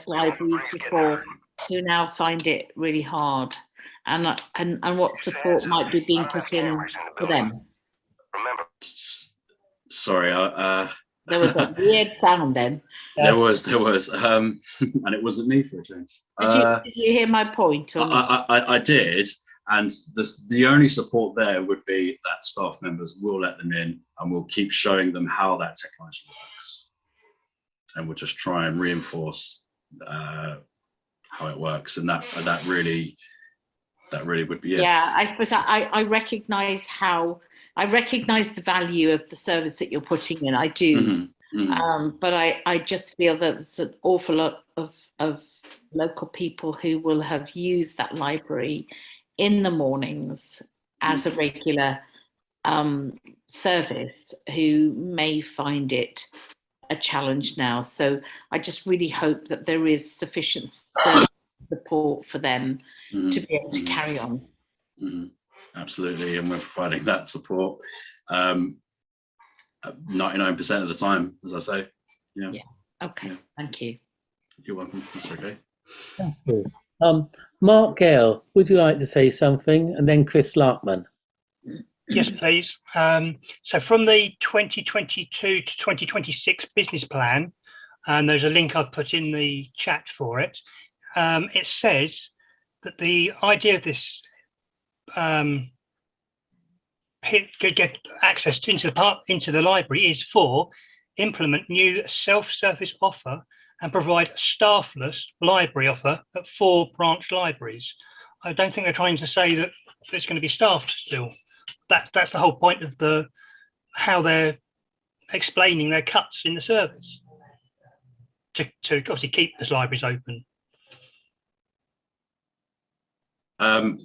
libraries before, who now find it really hard, and what support might be being put in for them. Sorry, there was a weird sound then. There was, and it wasn't me for a change. Did you hear my point? Or I did, and the only support there would be that staff members will let them in, and we'll keep showing them how that technology works, and we'll just try and reinforce how it works, and that really would be it. Yeah, I suppose I recognise the value of the service that you're putting in. I do. But I just feel that there's an awful lot of local people who will have used that library in the mornings as a regular service, who may find it a challenge now. So I just really hope that there is sufficient support for them to be able to carry on. Absolutely, and we're providing that support 99% of the time, as I say. Yeah. Okay. Yeah. Thank you. You're welcome. That's okay. Thank you. Mark Gale, would you like to say something? And then Chris Larkman. Yes, please. So from the 2022 to 2026 business plan, and there's a link I've put in the chat for it. It says that the idea of this get access into the library is for implement new self-service offer and provide staffless library offer at 4 branch libraries. I don't think they're trying to say that it's going to be staffed still. That's the whole point of how they're explaining their cuts in the service to obviously keep the libraries open.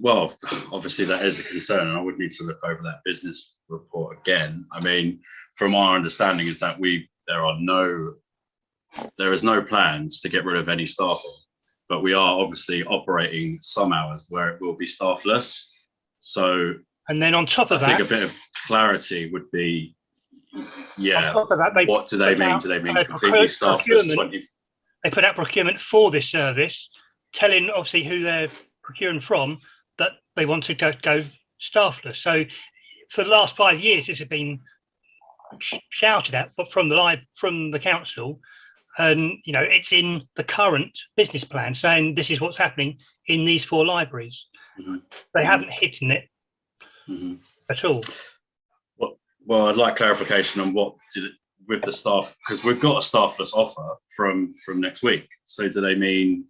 Well, obviously that is a concern, and I would need to look over that business report again. I mean, from our understanding is that there is no plans to get rid of any staffing, but we are obviously operating some hours where it will be staffless. So, and then on top of I think a bit of clarity would be, on top of that, what do they mean? Do they mean completely staffless? They put out procurement for this service, telling obviously who they're procuring from that they want to go staffless. So for the last 5 years, this has been shouted at, but from the council, and it's in the current business plan saying this is what's happening in these 4 libraries. They haven't hidden it at all. Well, I'd like clarification on with the staff, because we've got a staffless offer from next week. So do they mean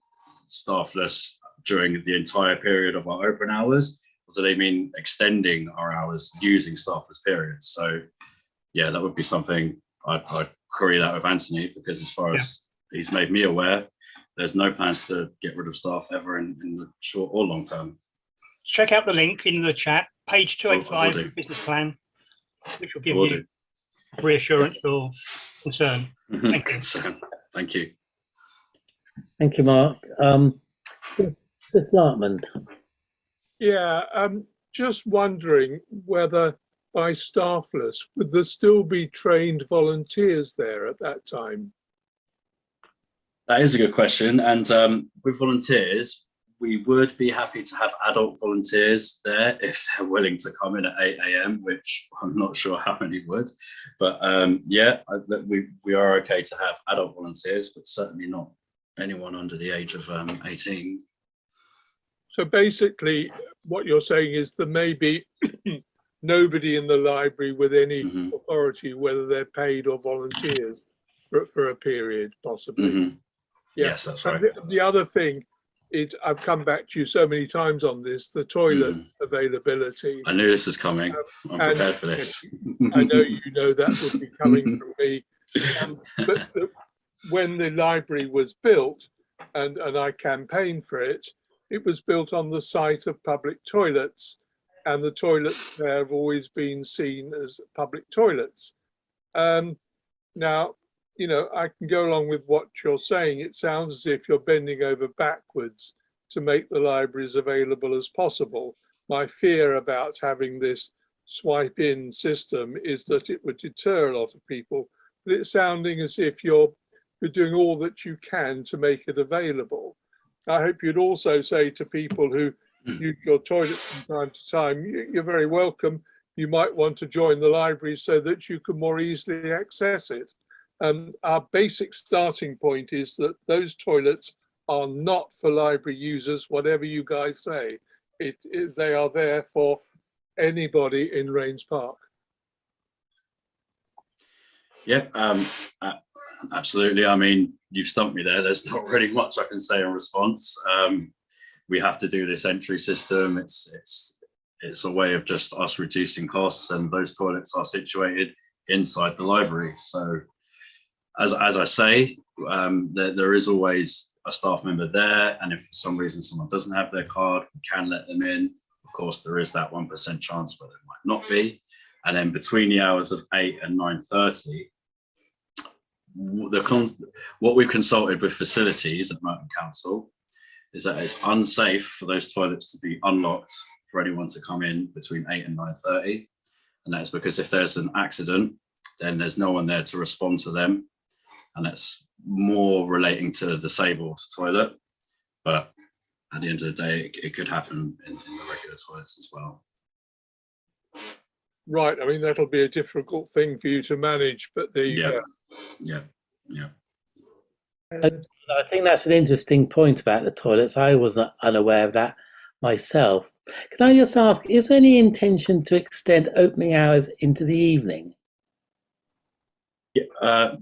staffless during the entire period of our open hours, or do they mean extending our hours using staffless periods? So yeah, that would be something I'd query that with Anthony, because as far as he's made me aware, there's no plans to get rid of staff ever in the short or long term. Check out the link in the chat, page 285 of the business plan, which will give you reassurance or concern. Thank you. Thank you. Thank you, Mark. Chris Larkman. Yeah, I'm just wondering whether by staffless, would there still be trained volunteers there at that time? That is a good question. And with volunteers, we would be happy to have adult volunteers there if they're willing to come in at 8 AM, which I'm not sure how many would. But we are okay to have adult volunteers, but certainly not anyone under the age of 18. So basically, what you're saying is there may be nobody in the library with any authority, whether they're paid or volunteers, for a period, possibly. Yes, that's right. The other thing, I've come back to you so many times on this, the toilet availability. I knew this was coming. I'm prepared for this. I know you know that would be coming from me. But when the library was built, and I campaigned for it, it was built on the site of public toilets, and the toilets there have always been seen as public toilets. Now, I can go along with what you're saying. It sounds as if you're bending over backwards to make the libraries available as possible. My fear about having this swipe in system is that it would deter a lot of people, but it's sounding as if you're doing all that you can to make it available. I hope you'd also say to people who use your toilets from time to time, you're very welcome. You might want to join the library so that you can more easily access it. Our basic starting point is that those toilets are not for library users, whatever you guys say. They are there for anybody in Raynes Park. Yeah, absolutely. I mean, you've stumped me there. There's not really much I can say in response. We have to do this entry system. It's a way of just us reducing costs, and those toilets are situated inside the library. So as I say, there is always a staff member there, and if for some reason someone doesn't have their card, we can let them in. Of course, there is that 1% chance where there might not be. And then between the hours of 8 and 9:30, what we've consulted with facilities at Merton Council is that it's unsafe for those toilets to be unlocked for anyone to come in between 8 and 9:30. And that's because if there's an accident, then there's no one there to respond to them. And that's more relating to the disabled toilet. But at the end of the day, it could happen in the regular toilets as well. Right, I mean, that'll be a difficult thing for you to manage, but there you go. Yeah. I think that's an interesting point about the toilets. I was unaware of that myself. Can I just ask, is there any intention to extend opening hours into the evening? Yeah,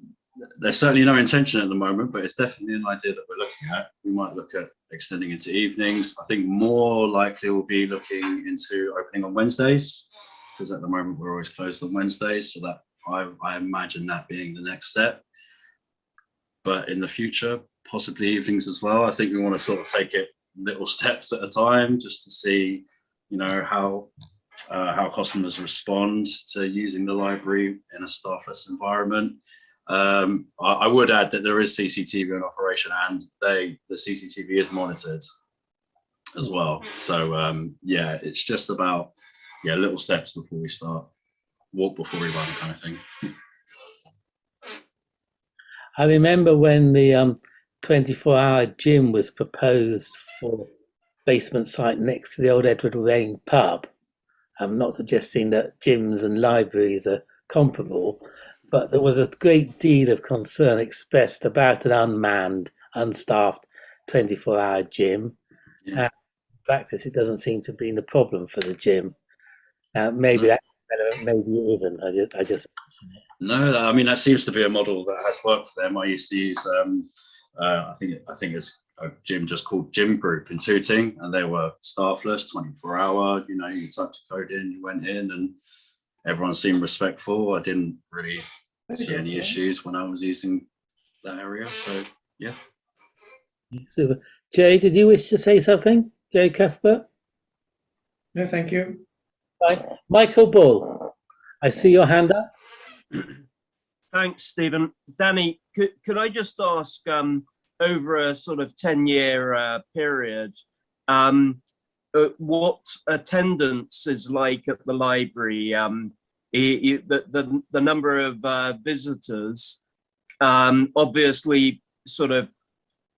there's certainly no intention at the moment, but it's definitely an idea that we're looking at. We might look at extending into evenings. I think more likely we'll be looking into opening on Wednesdays, because at the moment we're always closed on Wednesdays. So that I imagine that being the next step. But in the future, possibly evenings as well. I think we want to sort of take it little steps at a time, just to see, you know, how customers respond to using the library in a staffless environment. I would add that there is CCTV in operation, and the CCTV is monitored as well. So yeah, it's just about little steps before we start, walk before we run kind of thing. I remember when the 24-hour gym was proposed for basement site next to the old Edward Rain pub. I'm not suggesting that gyms and libraries are comparable, but there was a great deal of concern expressed about an unmanned, unstaffed 24-hour gym. Yeah. In practice, it doesn't seem to have been the problem for the gym. Maybe that's better, maybe it isn't. I just No, I mean, that seems to be a model that has worked for them. I used to use, I think it's a gym just called Gym Group in Tooting, and they were staffless, 24-hour. You know, you typed a code in, you went in, and everyone seemed respectful. I didn't really see any issues when I was using that area. So yeah. Super. Jay, did you wish to say something? Jay Cuthbert? No, thank you. Right. Michael Bull, I see your hand up. Thanks, Stephen. Danny, could I just ask, over a sort of 10-year period, what attendance is like at the library? The number of visitors, obviously, sort of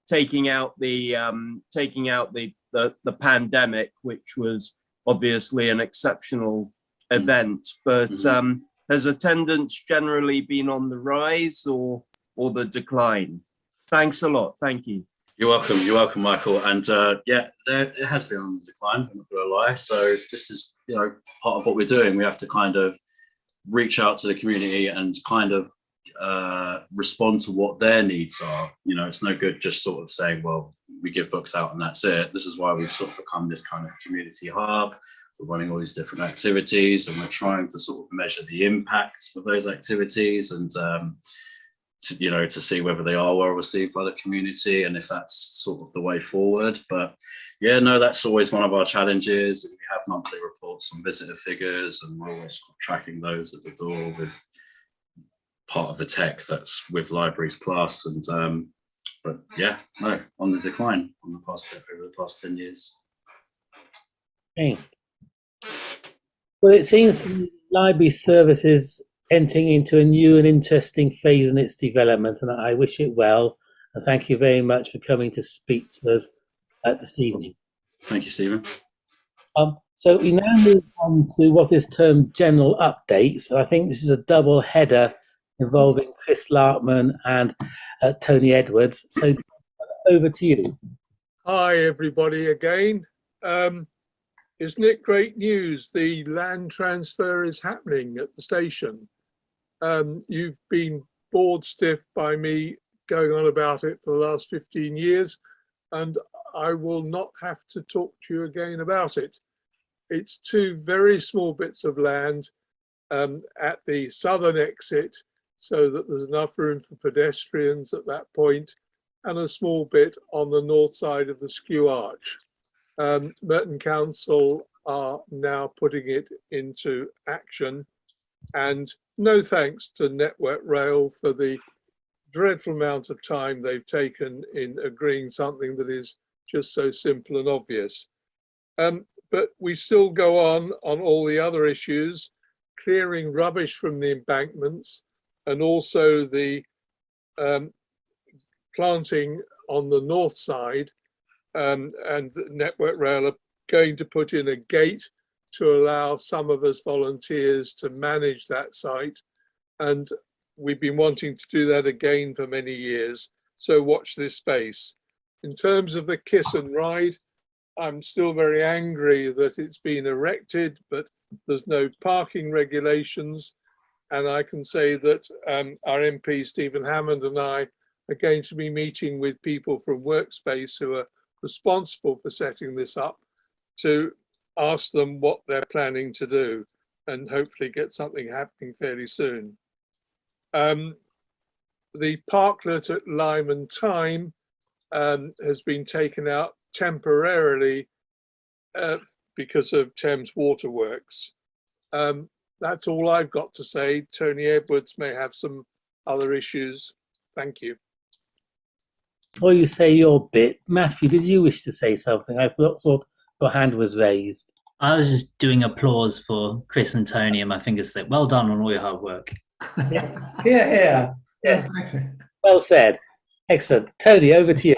taking out the pandemic, which was obviously an exceptional event, but has attendance generally been on the rise or the decline? Thanks a lot. Thank you. You're welcome, Michael. And yeah, it has been on the decline, I'm not gonna lie. So this is, you know, part of what we're doing. We have to kind of reach out to the community and kind of respond to what their needs are. You know, it's no good just sort of saying, well, we give books out and that's it. This is why we've sort of become this kind of community hub. We're running all these different activities, and we're trying to sort of measure the impact of those activities, and to see whether they are well received by the community, and if that's sort of the way forward. But yeah, no, that's always one of our challenges. We have monthly reports on visitor figures, and we're always tracking those at the door with part of the tech that's with Libraries Plus. And But yeah, no, on the decline over the past 10 years. Okay. Well, it seems library services entering into a new and interesting phase in its development, and I wish it well. And thank you very much for coming to speak to us this evening. Thank you, Stephen. So we now move on to what is termed general updates. And I think this is a double header involving Chris Larkman and Tony Edwards. So over to you. Hi, everybody again. Isn't it great news? The land transfer is happening at the station. You've been bored stiff by me going on about it for the last 15 years, and I will not have to talk to you again about it. It's two very small bits of land at the southern exit, so that there's enough room for pedestrians at that point, and a small bit on the north side of the Skew Arch. Merton Council are now putting it into action, and no thanks to Network Rail for the dreadful amount of time they've taken in agreeing something that is just so simple and obvious. But we still go on all the other issues, clearing rubbish from the embankments, and also the planting on the north side, and Network Rail are going to put in a gate to allow some of us volunteers to manage that site. And we've been wanting to do that again for many years, so watch this space. In terms of the kiss and ride, I'm still very angry that it's been erected, but there's no parking regulations. And I can say that our MP, Stephen Hammond, and I are going to be meeting with people from Workspace who are responsible for setting this up to ask them what they're planning to do and hopefully get something happening fairly soon. The parklet at Lime and Thyme has been taken out temporarily because of Thames Waterworks. That's all I've got to say. Tony Edwards may have some other issues. Thank you. Before you say your bit, Matthew, did you wish to say something? I thought your hand was raised. I was just doing applause for Chris and Tony, and my fingers said, well done on all your hard work. Yeah. Well said. Excellent. Tony, over to you.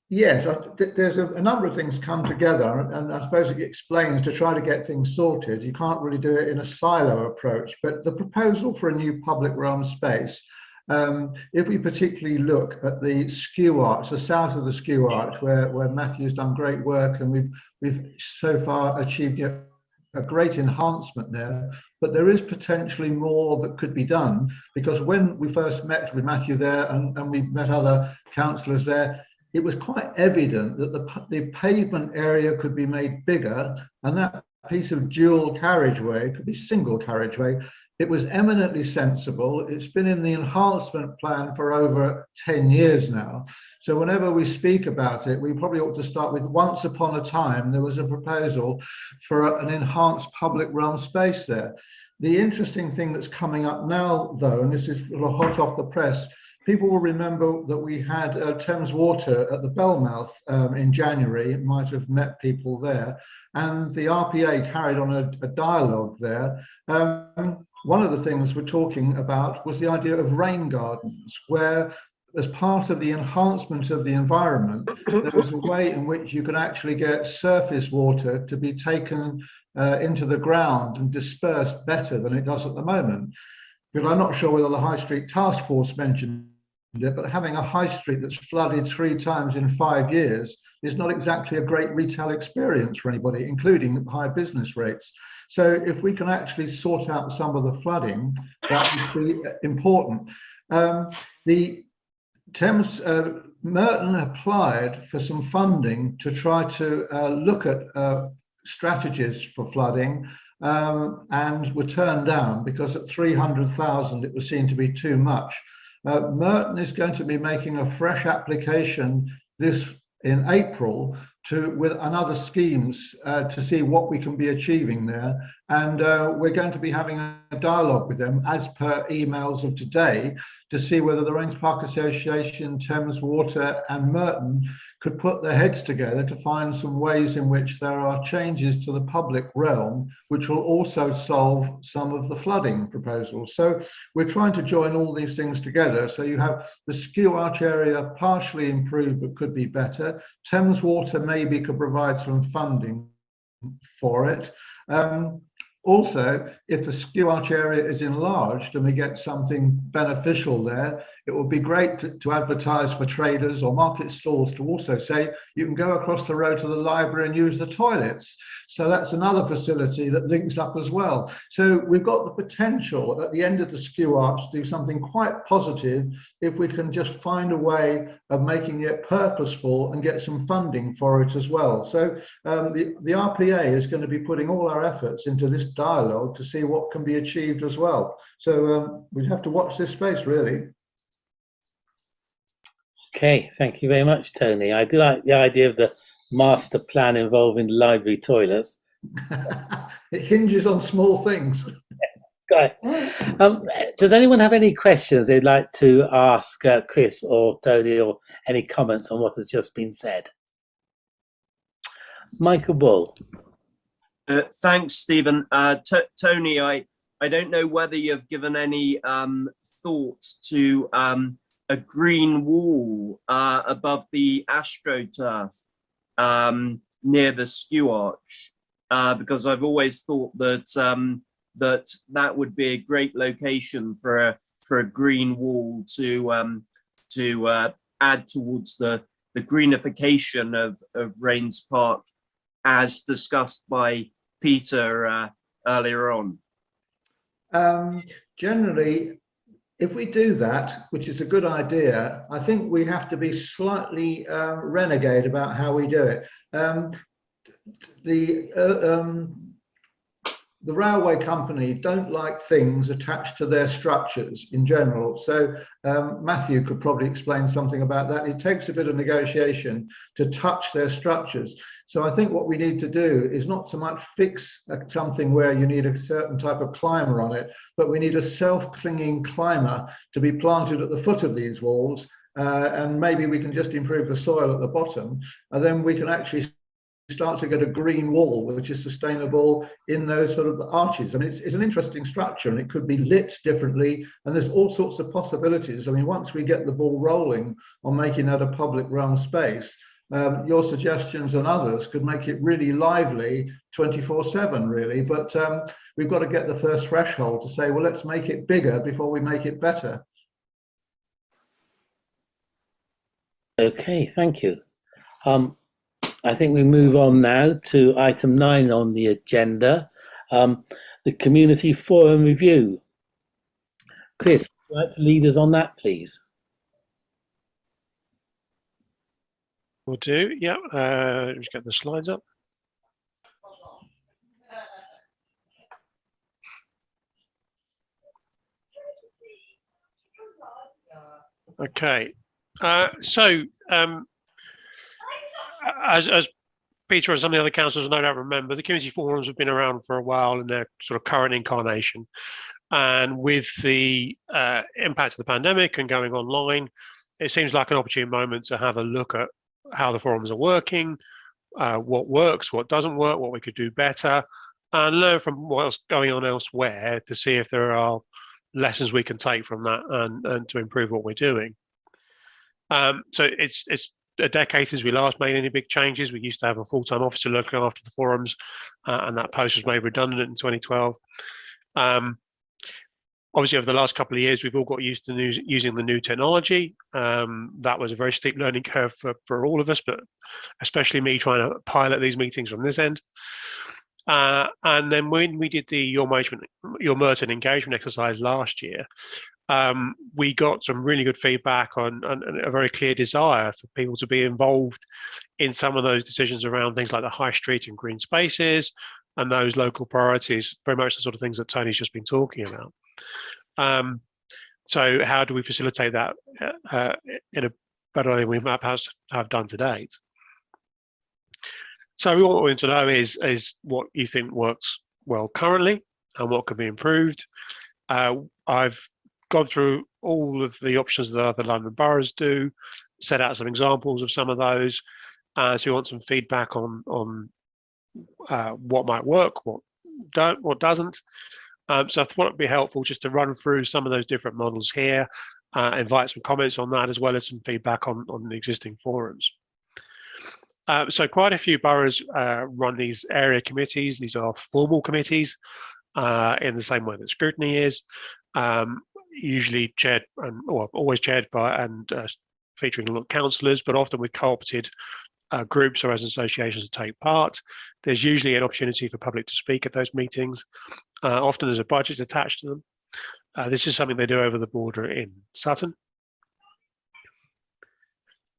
Yes, there's a number of things come together, and I suppose it explains to try to get things sorted. You can't really do it in a silo approach, but the proposal for a new public realm space, if we particularly look at the Skew Arch, the south of the Skew Arch, where Matthew's done great work, and we've so far achieved a great enhancement there, but there is potentially more that could be done, because when we first met with Matthew there and we met other councillors there, it was quite evident that the pavement area could be made bigger, and that piece of dual carriageway could be single carriageway. It was eminently sensible. It's been in the enhancement plan for over 10 years now. So whenever we speak about it, we probably ought to start with once upon a time, there was a proposal for an enhanced public realm space there. The interesting thing that's coming up now, though, and this is hot off the press, people will remember that we had Thames Water at the Bellmouth in January. It might have met people there. And the RPA carried on a dialogue there. One of the things we're talking about was the idea of rain gardens, where as part of the enhancement of the environment, there was a way in which you could actually get surface water to be taken into the ground and dispersed better than it does at the moment. Because I'm not sure whether the High Street Task Force mentioned it, but having a high street that's flooded 3 times in 5 years is not exactly a great retail experience for anybody, including high business rates. So if we can actually sort out some of the flooding, that would be important. The Thames, Merton applied for some funding to try to look at strategies for flooding, and were turned down because at 300,000 it was seen to be too much. Merton is going to be making a fresh application in April with other schemes to see what we can be achieving there. And we're going to be having a dialogue with them as per emails of today to see whether the Raynes Park Association, Thames Water and Merton could put their heads together to find some ways in which there are changes to the public realm, which will also solve some of the flooding proposals. So we're trying to join all these things together. So you have the Skew Arch area partially improved, but could be better. Thames Water maybe could provide some funding for it. Also, if the Skew Arch area is enlarged and we get something beneficial there, it would be great to advertise for traders or market stalls to also say you can go across the road to the library and use the toilets. So that's another facility that links up as well. So we've got the potential at the end of the Skew Arch to do something quite positive if we can just find a way of making it purposeful and get some funding for it as well. So the RPA is going to be putting all our efforts into this dialogue to see what can be achieved as well. So we have to watch this space, really. Okay, thank you very much, Tony. I do like the idea of the master plan involving library toilets. It hinges on small things. Yes, does anyone have any questions they'd like to ask Chris or Tony, or any comments on what has just been said? Michael Bull. Thanks, Stephen. Tony, I don't know whether you've given any thought to a green wall above the AstroTurf near the Skew Arch, because I've always thought that that would be a great location for a green wall to add towards the greenification of Raynes Park, as discussed by Peter earlier on. Generally, if we do that, which is a good idea, I think we have to be slightly renegade about how we do it. The railway company don't like things attached to their structures in general. So Matthew could probably explain something about that. It takes a bit of negotiation to touch their structures. So I think what we need to do is not so much fix something where you need a certain type of climber on it, but we need a self-clinging climber to be planted at the foot of these walls. And maybe we can just improve the soil at the bottom, and then we can actually start to get a green wall which is sustainable in those sort of arches. I mean, it's an interesting structure, and it could be lit differently, and there's all sorts of possibilities. I mean, once we get the ball rolling on making that a public realm space, your suggestions and others could make it really lively 24/7 really, but we've got to get the first threshold to say, well, let's make it bigger before we make it better. Okay, thank you. I think we move on now to item 9 on the agenda, the Community Forum Review. Chris, would you like to lead us on that, please? Will do, yeah. Just get the slides up. Okay, as Peter and some of the other councillors no doubt remember, the community forums have been around for a while in their sort of current incarnation. And with the impact of the pandemic and going online, it seems like an opportune moment to have a look at how the forums are working, what works, what doesn't work, what we could do better, and learn from what's going on elsewhere to see if there are lessons we can take from that and to improve what we're doing. So it's a decade since we last made any big changes. We used to have a full-time officer looking after the forums, and that post was made redundant in 2012. Obviously, over the last couple of years, we've all got used to using the new technology. That was a very steep learning curve for all of us, but especially me trying to pilot these meetings from this end. And then when we did the Your Merton engagement exercise last year, we got some really good feedback on a very clear desire for people to be involved in some of those decisions around things like the high street and green spaces and those local priorities, very much the sort of things that Tony's just been talking about. So how do we facilitate that in a better way than we perhaps have done to date? So what we want to know is what you think works well currently and what can be improved. I've gone through all of the options that other London boroughs do, set out some examples of some of those. So we want some feedback on what might work, what doesn't. So I thought it'd be helpful just to run through some of those different models here, invite some comments on that, as well as some feedback on the existing forums. So quite a few boroughs run these area committees. These are formal committees in the same way that scrutiny is, usually chaired or always chaired by and featuring councillors, but often with co-opted groups or as associations to take part. There's usually an opportunity for public to speak at those meetings. Often there's a budget attached to them. This is something they do over the border in Sutton.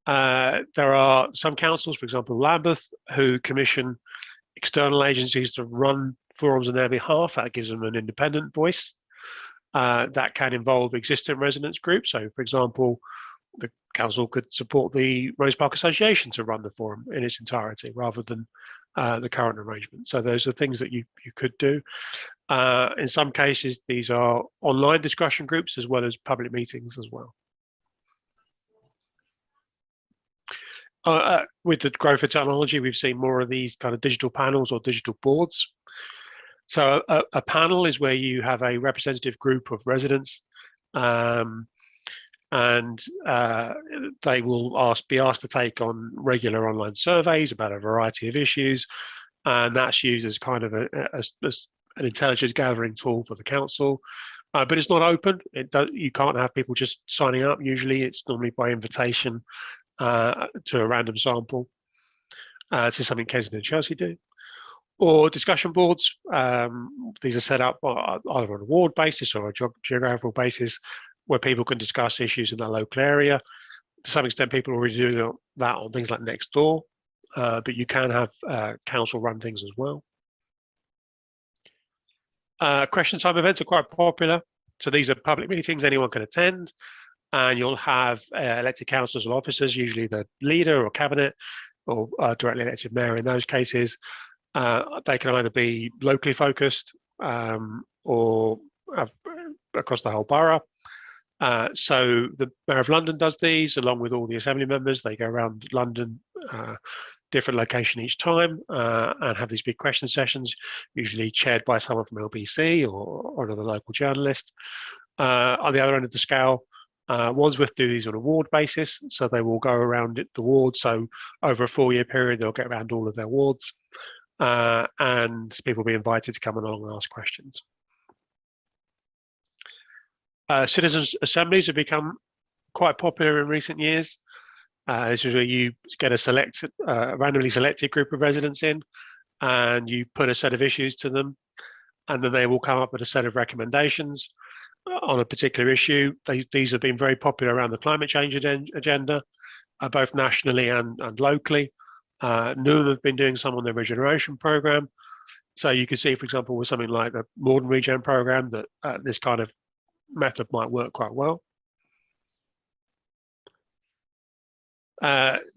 There are some councils, for example, Lambeth, who commission external agencies to run forums on their behalf. That gives them an independent voice. That can involve existing residents groups. So, for example, the council could support the Rose Park Association to run the forum in its entirety rather than the current arrangement. So those are things that you could do. In some cases, these are online discussion groups as well as public meetings as well. With the growth of technology, we've seen more of these kind of digital panels or digital boards. So a panel is where you have a representative group of residents, and they will be asked to take on regular online surveys about a variety of issues, and that's used as kind of an intelligence gathering tool for the council. But it's not open. You can't have people just signing up. Usually, it's normally by invitation to a random sample. This is something Kensington and Chelsea do. Or discussion boards. These are set up either on a ward basis or a geographical basis, where people can discuss issues in their local area. To some extent, people already do that on things like Nextdoor, but you can have council-run things as well. Question time events are quite popular. So these are public meetings anyone can attend, and you'll have elected councillors or officers, usually the leader or cabinet, or directly elected mayor in those cases. They can either be locally focused or across the whole borough. So the Mayor of London does these along with all the Assembly members. They go around London, different location each time, and have these big question sessions, usually chaired by someone from LBC or another local journalist. On the other end of the scale, Wandsworth do these on a ward basis, so they will go around the ward. So over a 4-year period, they'll get around all of their wards, and people will be invited to come along and ask questions. Citizens' assemblies have become quite popular in recent years. This is where you get a randomly selected group of residents in, and you put a set of issues to them, and then they will come up with a set of recommendations on a particular issue. These have been very popular around the climate change agenda, both nationally and locally. Newham have been doing some on their regeneration programme. So you can see, for example, with something like the Morden Regen programme, that this kind of method might work quite well.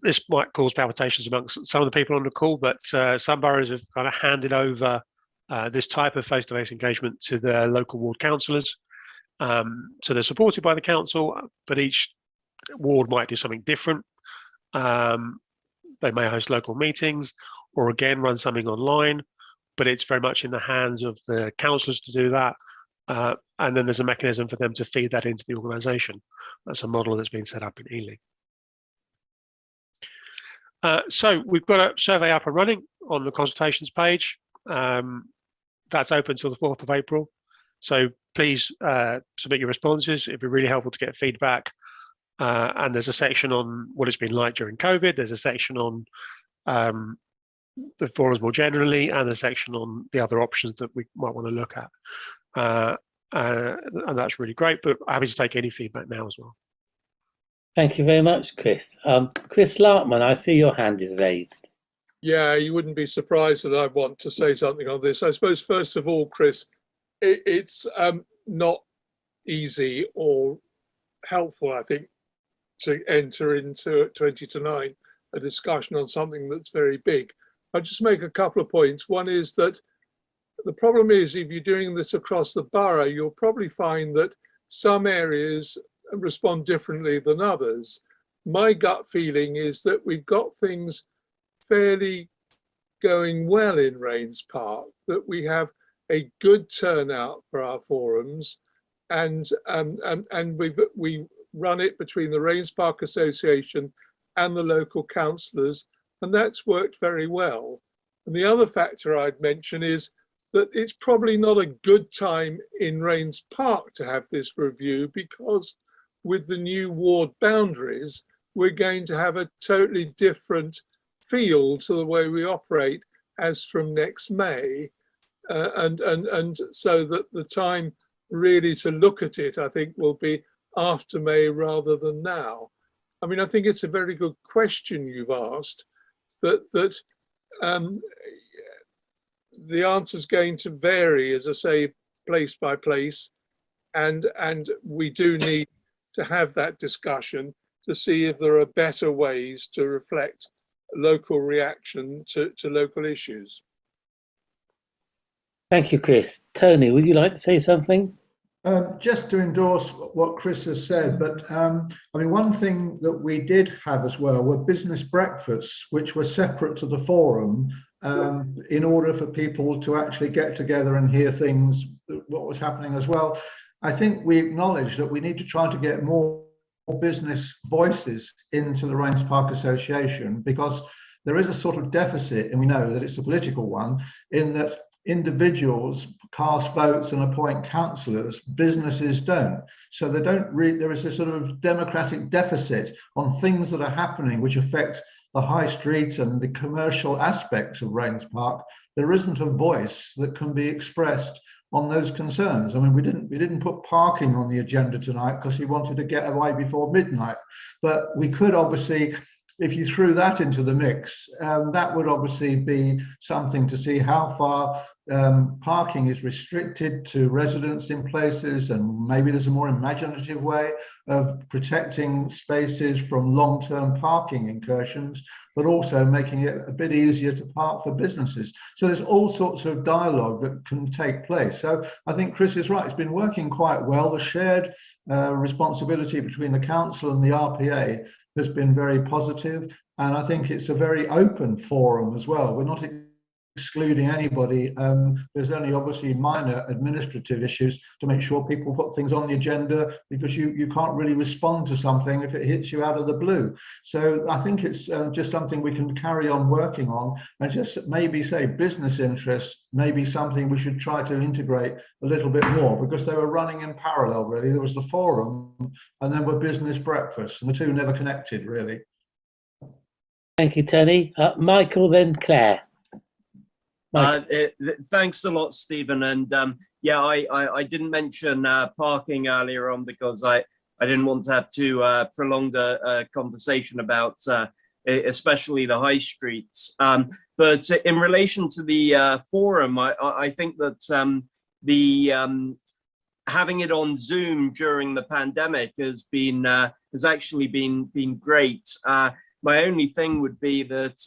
This might cause palpitations amongst some of the people on the call, but some boroughs have kind of handed over this type of face-to-face engagement to their local ward councillors. So they're supported by the council, but each ward might do something different. They may host local meetings or again run something online, but it's very much in the hands of the councillors to do that. And then there's a mechanism for them to feed that into the organisation. That's a model that's been set up in Ealing. So we've got a survey up and running on the consultations page. That's open until the 4th of April. So please submit your responses. It'd be really helpful to get feedback. And there's a section on what it's been like during COVID. There's a section on the forums more generally, and a section on the other options that we might want to look at. And that's really great, but I'm happy to take any feedback now as well. Thank you very much, Chris. Chris Larkman, I see your hand is raised. Yeah, you wouldn't be surprised that I want to say something on this. I suppose, first of all, Chris, it's not easy or helpful, I think, to enter into 20 to 9 a discussion on something that's very big. I'll just make a couple of points. One is that the problem is if you're doing this across the borough, you'll probably find that some areas respond differently than others. My gut feeling is that we've got things fairly going well in Raynes Park, that we have a good turnout for our forums, and we run it between the Raynes Park Association and the local councillors, and that's worked very well. And the other factor I'd mention is that it's probably not a good time in Raynes Park to have this review, because with the new ward boundaries, we're going to have a totally different feel to the way we operate as from next May. And so that the time really to look at it, I think, will be after May rather than now. I mean, I think it's a very good question you've asked, but that the answer is going to vary, as I say, place by place, and we do need to have that discussion to see if there are better ways to reflect local reaction to local issues. Thank you, Chris. Tony, would you like to say something? Just to endorse what Chris has said, but I mean, one thing that we did have as well were business breakfasts, which were separate to the forum, in order for people to actually get together and hear things, what was happening as well. I think we acknowledge that we need to try to get more business voices into the Raynes Park Association, because there is a sort of deficit, and we know that it's a political one, in that individuals cast votes and appoint councillors, businesses don't. So they don't really, there is a sort of democratic deficit on things that are happening which affect the high street and the commercial aspects of Raynes Park. There isn't a voice that can be expressed on those concerns. I mean, we didn't put parking on the agenda tonight because we wanted to get away before midnight, but we could obviously, if you threw that into the mix, that would obviously be something to see how far parking is restricted to residents in places, and maybe there's a more imaginative way of protecting spaces from long-term parking incursions, but also making it a bit easier to park for businesses. So there's all sorts of dialogue that can take place. So I think Chris is right, it's been working quite well. The shared responsibility between the council and the RPA has been very positive, and I think it's a very open forum as well. We're not excluding anybody. There's only obviously minor administrative issues to make sure people put things on the agenda, because you can't really respond to something if it hits you out of the blue. So I think it's just something we can carry on working on, and just maybe say business interests, maybe something we should try to integrate a little bit more, because they were running in parallel really. There was the forum and then were business breakfasts, and the two never connected really. Thank you, Tony. Michael, then Claire. Thanks a lot, Stephen. And yeah, I didn't mention parking earlier on because I didn't want to have too prolonged a conversation about especially the high streets. But in relation to the forum, I think that having it on Zoom during the pandemic has actually been great. My only thing would be that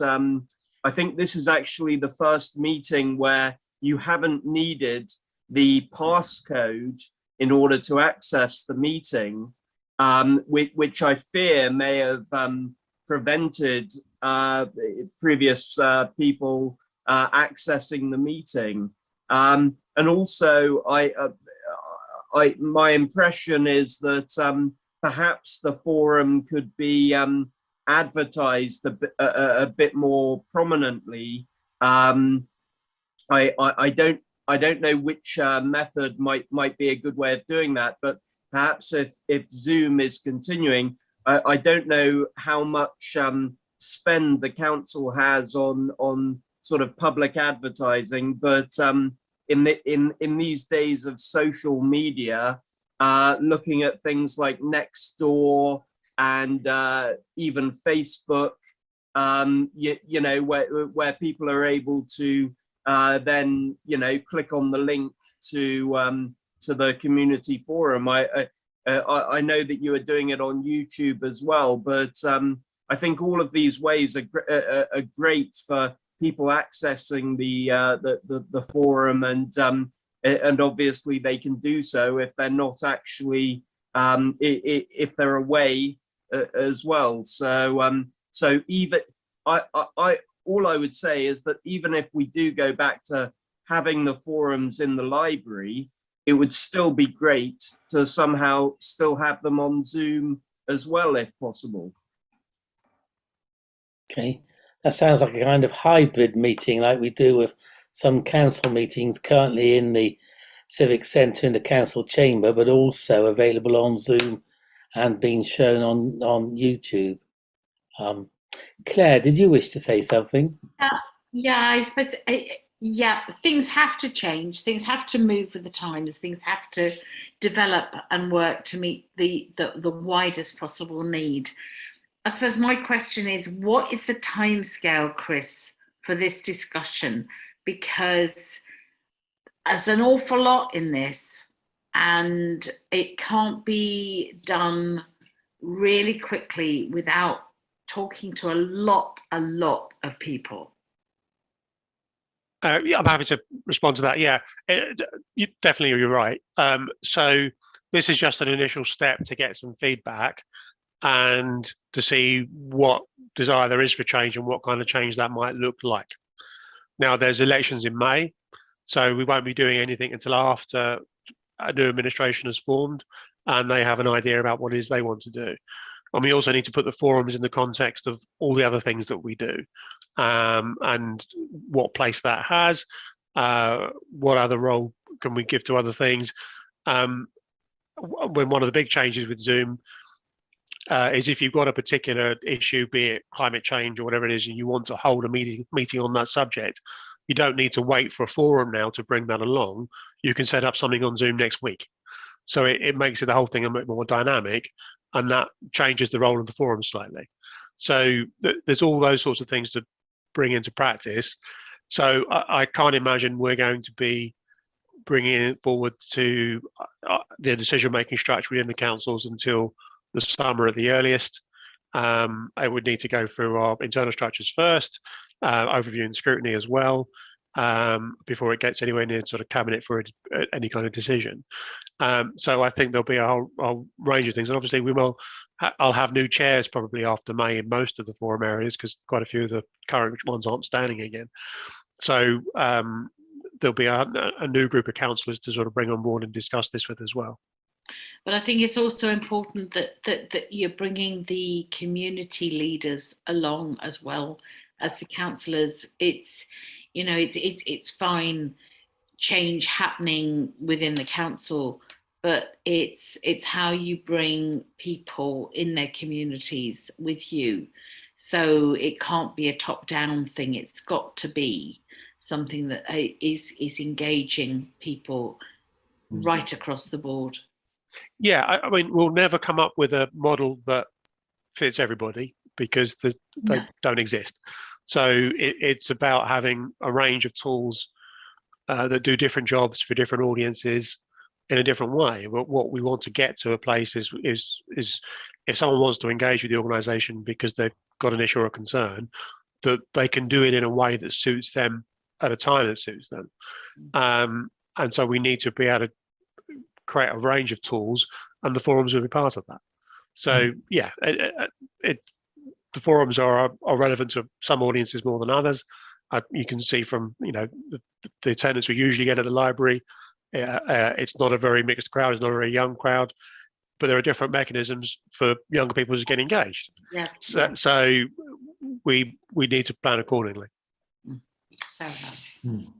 I think this is actually the first meeting where you haven't needed the passcode in order to access the meeting, which I fear may have prevented previous people accessing the meeting. And also, my impression is that perhaps the forum could be advertised a bit more prominently. I don't know which method might be a good way of doing that, but perhaps if Zoom is continuing, I don't know how much spend the council has on sort of public advertising, but in these days of social media, looking at things like Nextdoor and even Facebook, you know, where people are able to then, you know, click on the link to the community forum. I know that you are doing it on YouTube as well, but I think all of these ways are great for people accessing the forum, and obviously they can do so if they're not actually if they're away as well. So even all I would say is that even if we do go back to having the forums in the library, it would still be great to somehow still have them on Zoom as well, if possible. Okay, that sounds like a kind of hybrid meeting like we do with some council meetings currently in the Civic Centre in the council chamber, but also available on Zoom and being shown on YouTube. Claire, did you wish to say something? Yeah, I suppose, yeah, things have to change. Things have to move with the times. Things have to develop and work to meet the widest possible need. I suppose my question is, what is the timescale, Chris, for this discussion? Because there's an awful lot in this, and it can't be done really quickly without talking to a lot of people. Yeah, I'm happy to respond to that. Yeah, you're right. So this is just an initial step to get some feedback and to see what desire there is for change and what kind of change that might look like. Now, there's elections in May, so we won't be doing anything until after a new administration is formed and they have an idea about what it is they want to do. And we also need to put the forums in the context of all the other things that we do, and what place that has, what other role can we give to other things. When one of the big changes with Zoom is if you've got a particular issue, be it climate change or whatever it is, and you want to hold a meeting on that subject, you don't need to wait for a forum now to bring that along. You can set up something on Zoom next week. So it makes the whole thing a bit more dynamic, and that changes the role of the forum slightly. So there's all those sorts of things to bring into practice. So I can't imagine we're going to be bringing it forward to the decision-making structure within the councils until the summer at the earliest. I would need to go through our internal structures first, overview and scrutiny as well, before it gets anywhere near sort of cabinet for any kind of decision. So I think there'll be a whole range of things, and obviously I'll have new chairs probably after May in most of the forum areas, because quite a few of the current ones aren't standing again. So there'll be a new group of councillors to sort of bring on board and discuss this with as well. But I think it's also important that you're bringing the community leaders along as well as the councillors. It's, you know, it's fine change happening within the council, but it's how you bring people in their communities with you. So it can't be a top-down thing. It's got to be something that is engaging people right across the board. Yeah, I mean, we'll never come up with a model that fits everybody, because they don't exist. So it's about having a range of tools that do different jobs for different audiences in a different way. But what we want to get to a place is if someone wants to engage with the organisation because they've got an issue or a concern, that they can do it in a way that suits them at a time that suits them. And so we need to be able to create a range of tools, and the forums will be part of that. So yeah, the forums are relevant to some audiences more than others. You can see from the attendance we usually get at the library, it's not a very mixed crowd, it's not a very young crowd, but there are different mechanisms for younger people to get engaged. Yeah. So we need to plan accordingly.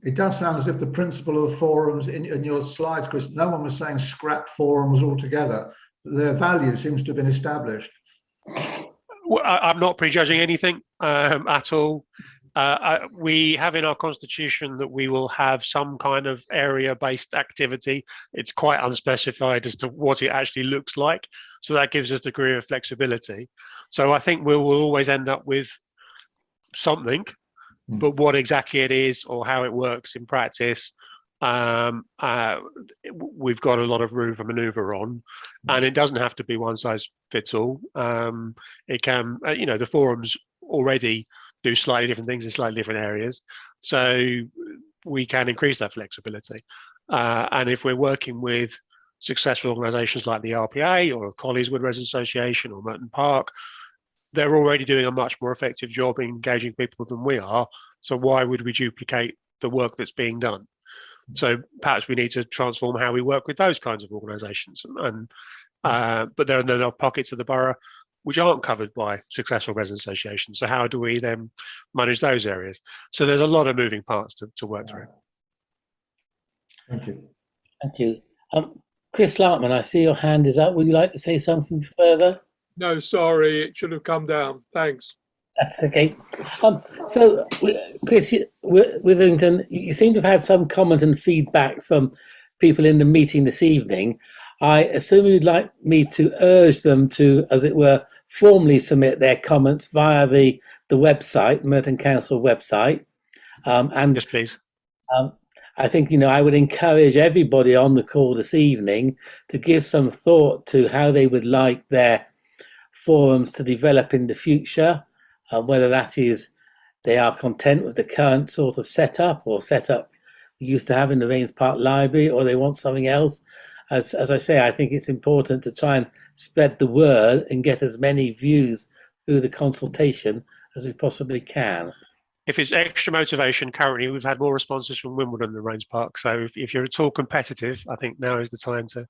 It does sound as if the principle of forums in your slides, Chris, no one was saying scrap forums altogether. Their value seems to have been established. Well, I'm not prejudging anything at all. We have in our constitution that we will have some kind of area-based activity. It's quite unspecified as to what it actually looks like. So that gives us a degree of flexibility. So I think we will always end up with something, but what exactly it is or how it works in practice, we've got a lot of room for manoeuvre on, and it doesn't have to be one size fits all. It can, the forums already do slightly different things in slightly different areas. So we can increase that flexibility. And if we're working with successful organisations like the RPA or Collies Wood Residents Association or Merton Park, they're already doing a much more effective job in engaging people than we are. So why would we duplicate the work that's being done? So perhaps we need to transform how we work with those kinds of organisations. But there are pockets of the borough which aren't covered by successful resident associations. So how do we then manage those areas? So there's a lot of moving parts to work through. Thank you. Thank you. Chris Larkman, I see your hand is up. Would you like to say something further? No, sorry, it should have come down. Thanks. That's okay. So, Chris Witherington, you seem to have had some comment and feedback from people in the meeting this evening. I assume you'd like me to urge them to, as it were, formally submit their comments via the website, Merton Council website. And yes, please. I think, I would encourage everybody on the call this evening to give some thought to how they would like their forums to develop in the future, whether that is they are content with the current sort of setup or setup we used to have in the Raynes Park Library, or they want something else. As I say, I think it's important to try and spread the word and get as many views through the consultation as we possibly can. If it's extra motivation, currently we've had more responses from Wimbledon than Raynes Park. So if you're at all competitive, I think now is the time to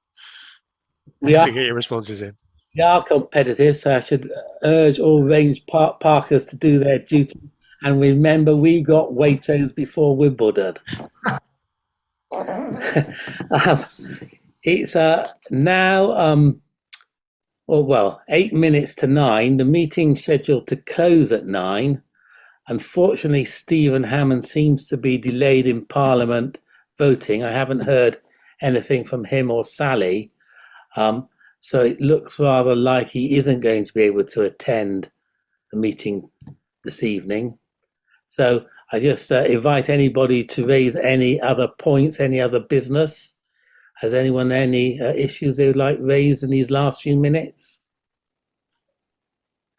get your responses in. We are competitive, so I should urge all Raynes Parkers to do their duty. And remember, we got Waitrose before Wimbledon. It's now 8 minutes to 9. The meeting's scheduled to close at 9. Unfortunately, Stephen Hammond seems to be delayed in Parliament voting. I haven't heard anything from him or Sally. So it looks rather like he isn't going to be able to attend the meeting this evening. So I just invite anybody to raise any other points, any other business. Has anyone any issues they would like raised in these last few minutes?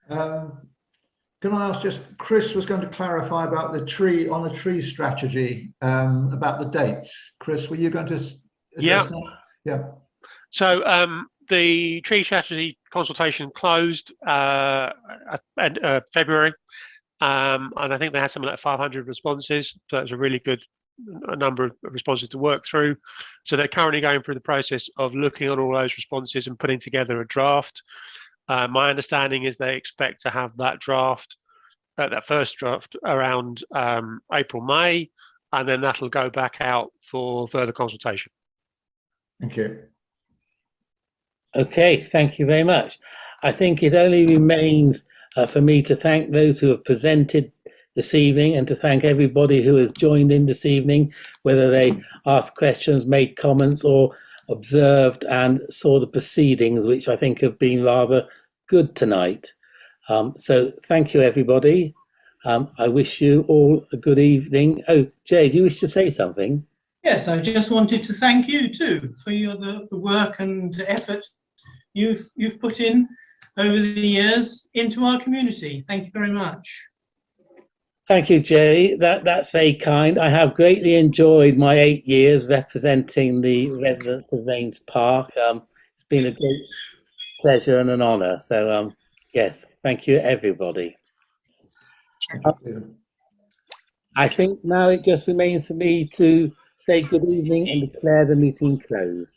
Can I ask just, Chris was going to clarify about the tree strategy, about the dates. Chris, were you going to address that? Yeah. So the tree strategy consultation closed at February, and I think they had something like 500 responses. So it's a really good number of responses to work through. So they're currently going through the process of looking at all those responses and putting together a draft. My understanding is they expect to have that draft, that first draft, around April, May, and then that'll go back out for further consultation. Thank you. Okay, thank you very much. I think it only remains for me to thank those who have presented this evening and to thank everybody who has joined in this evening, whether they asked questions, made comments, or observed and saw the proceedings, which I think have been rather good tonight. So thank you, everybody. I wish you all a good evening. Oh, Jay, do you wish to say something? Yes, I just wanted to thank you too for the work and effort you've put in over the years into our community. Thank you very much. Thank you, Jay. That's very kind. I have greatly enjoyed my 8 years representing the residents of Raynes Park. It's been a great pleasure and an honour. So, yes, thank you, everybody. I think now it just remains for me to say good evening and declare the meeting closed.